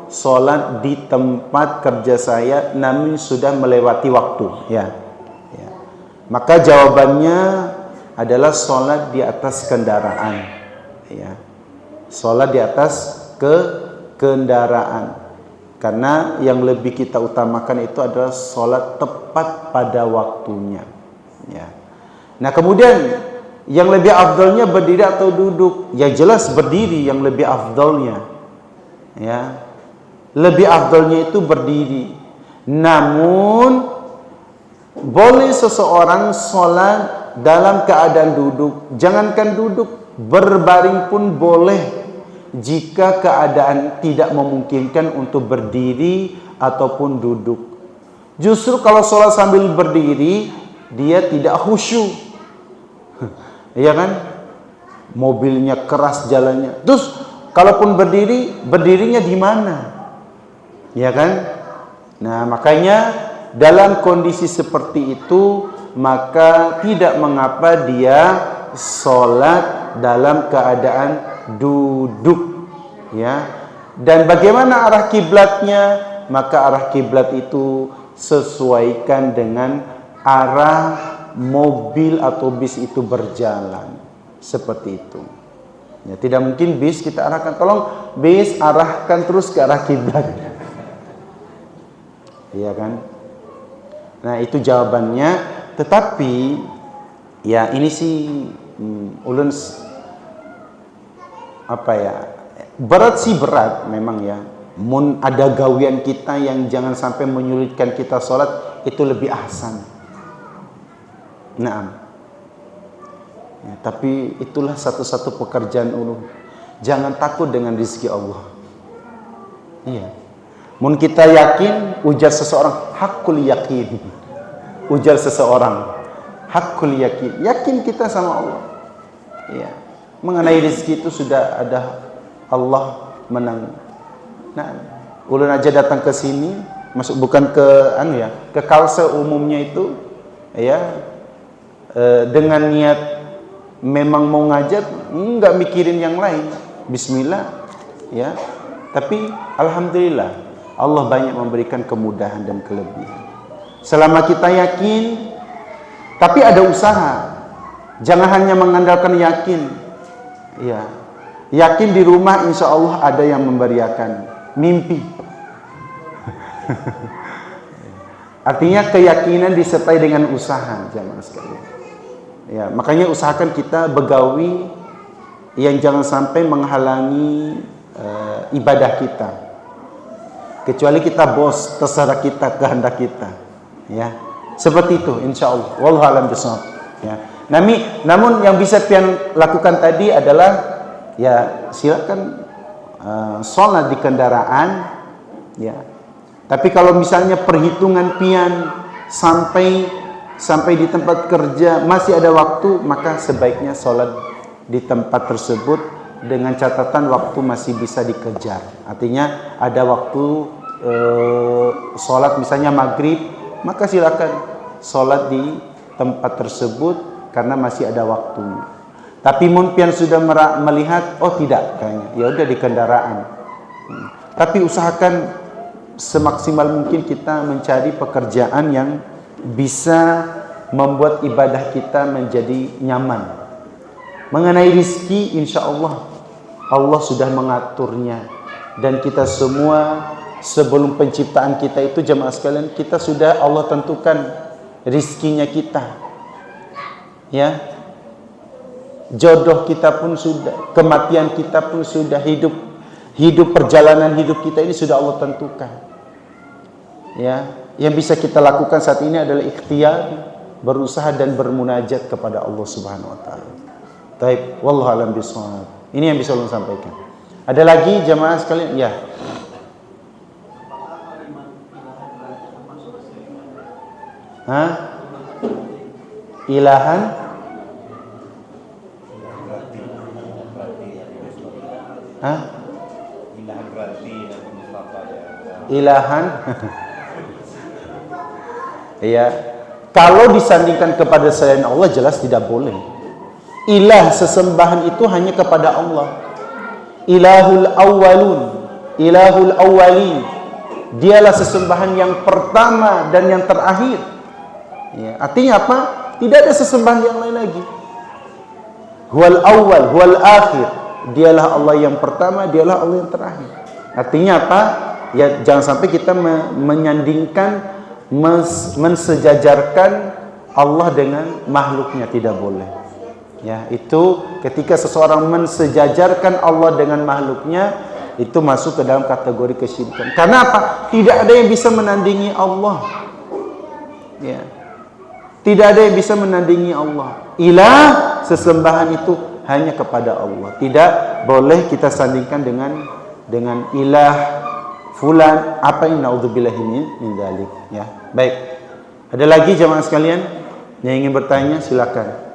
sholat di tempat kerja saya namun sudah melewati waktu, ya. Maka jawabannya adalah sholat di atas kendaraan, ya. Sholat di atas kendaraan, karena yang lebih kita utamakan itu adalah sholat tepat pada waktunya, ya. Nah, kemudian yang lebih afdalnya berdiri atau duduk? Ya jelas berdiri yang lebih afdalnya, ya. Lebih afdalnya itu berdiri. Namun boleh seseorang sholat dalam keadaan duduk. Jangankan duduk, berbaring pun boleh jika keadaan tidak memungkinkan untuk berdiri ataupun duduk. Justru kalau sholat sambil berdiri, dia tidak khusyuk. Iya kan? Mobilnya keras jalannya. Terus kalaupun berdirinya di mana? Iya kan? Nah, makanya dalam kondisi seperti itu, maka tidak mengapa dia sholat dalam keadaan duduk, ya. Dan bagaimana arah kiblatnya? Maka arah kiblat itu sesuaikan dengan arah mobil atau bis itu berjalan, seperti itu. Ya, tidak mungkin bis kita arahkan, tolong bis arahkan terus ke arah kiblat. Iya kan? Nah, itu jawabannya. Tetapi ya ini sih ulun apa ya? Berat sih berat memang ya. Mun ada gawian kita yang jangan sampai menyulitkan kita sholat, itu lebih ahsan. Naam. Ya, tapi itulah satu-satu pekerjaan ulun. Jangan takut dengan rezeki Allah. Iya. Mun kita yakin, ujar seseorang hakul yakin. Ujar seseorang hakul yakin. Yakin kita sama Allah. Iya. Mengenai rezeki itu sudah ada Allah menang. Nah, ulun aja datang ke sini, masuk bukan ke ke Kalse umumnya itu, ya, dengan niat memang mau ngajak, enggak mikirin yang lain. Bismillah, ya. Tapi alhamdulillah Allah banyak memberikan kemudahan dan kelebihan. Selama kita yakin, tapi ada usaha. Jangan hanya mengandalkan yakin. Ya. Yakin di rumah insya Allah ada yang memberiakan. Mimpi. Artinya keyakinan disertai dengan usaha, jamaah sekalian. Ya, makanya usahakan kita begawi yang jangan sampai menghalangi ibadah kita. Kecuali kita bos, terserah kita, kehendak kita. Ya, seperti itu, insya Allah. Wallahu a'lam bishawab. Ya. Namun yang bisa pian lakukan tadi adalah ya silakan sholat di kendaraan, ya. Tapi kalau misalnya perhitungan pian sampai di tempat kerja masih ada waktu, maka sebaiknya sholat di tempat tersebut dengan catatan waktu masih bisa dikejar. Artinya ada waktu sholat misalnya maghrib, maka silakan sholat di tempat tersebut karena masih ada waktunya. Tapi mungkin sudah melihat, oh tidak kayaknya, ya udah di kendaraan. Tapi usahakan semaksimal mungkin kita mencari pekerjaan yang bisa membuat ibadah kita menjadi nyaman. Mengenai rizki, insya Allah Allah sudah mengaturnya. Dan kita semua sebelum penciptaan kita itu jemaah sekalian, kita sudah Allah tentukan rizkinya kita. Ya. Jodoh kita pun sudah, kematian kita pun sudah, hidup perjalanan hidup kita ini sudah Allah tentukan. Ya, yang bisa kita lakukan saat ini adalah ikhtiar, berusaha dan bermunajat kepada Allah Subhanahu wa taala. Baik, wallahu a'lam bishawab. Ini yang bisa Allah sampaikan. Ada lagi jemaah sekalian? Ya. Hah? Ilahan? Hah? Ilahan berarti ilahan. Ya. Kalau disandingkan kepada selain Allah jelas tidak boleh. Ilah sesembahan itu hanya kepada Allah. Ilahul awwalun, ilahul awwalin. Dialah sesembahan yang pertama dan yang terakhir. Ya, artinya apa? Tidak ada sesembahan yang lain lagi. Huwal awwal, huwal akhir. Dialah Allah yang pertama, dialah Allah yang terakhir. Artinya apa? Ya jangan sampai kita menyandingkan, mensejajarkan Allah dengan makhluknya, tidak boleh. Ya, itu ketika seseorang mensejajarkan Allah dengan makhluknya, itu masuk ke dalam kategori kesyirikan. Karena apa? Tidak ada yang bisa menandingi Allah. Ya. Tidak ada yang bisa menandingi Allah. Ilah sesembahan itu hanya kepada Allah. Tidak boleh kita sandingkan dengan ilah fulan, apa yang naudzubillahi min dzalik, ya. Baik. Ada lagi jemaah sekalian yang ingin bertanya, silakan.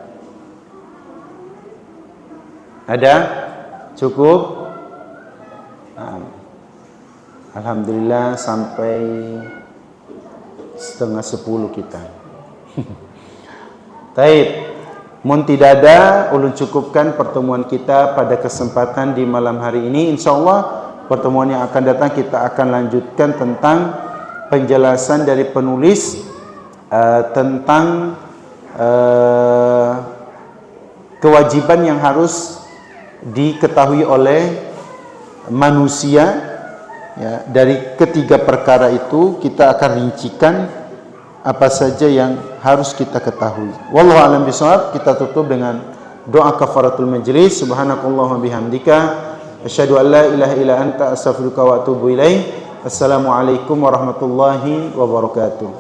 Ada? Cukup? Alhamdulillah sampai 9:30 kita. Taib. Mun tidak ada, ulun cukupkan pertemuan kita pada kesempatan di malam hari ini. InsyaAllah pertemuan yang akan datang kita akan lanjutkan tentang penjelasan dari penulis tentang kewajiban yang harus diketahui oleh manusia. Ya, dari ketiga perkara itu kita akan rincikan apa saja yang harus kita ketahui. Wallahu a'lam bishawab. Kita tutup dengan doa kafaratul majlis. Subhanakallahumma bihamdika asyhadu an la ilaha illa anta astaghfiruka wa atubu ilaik. Assalamualaikum warahmatullahi wabarakatuh.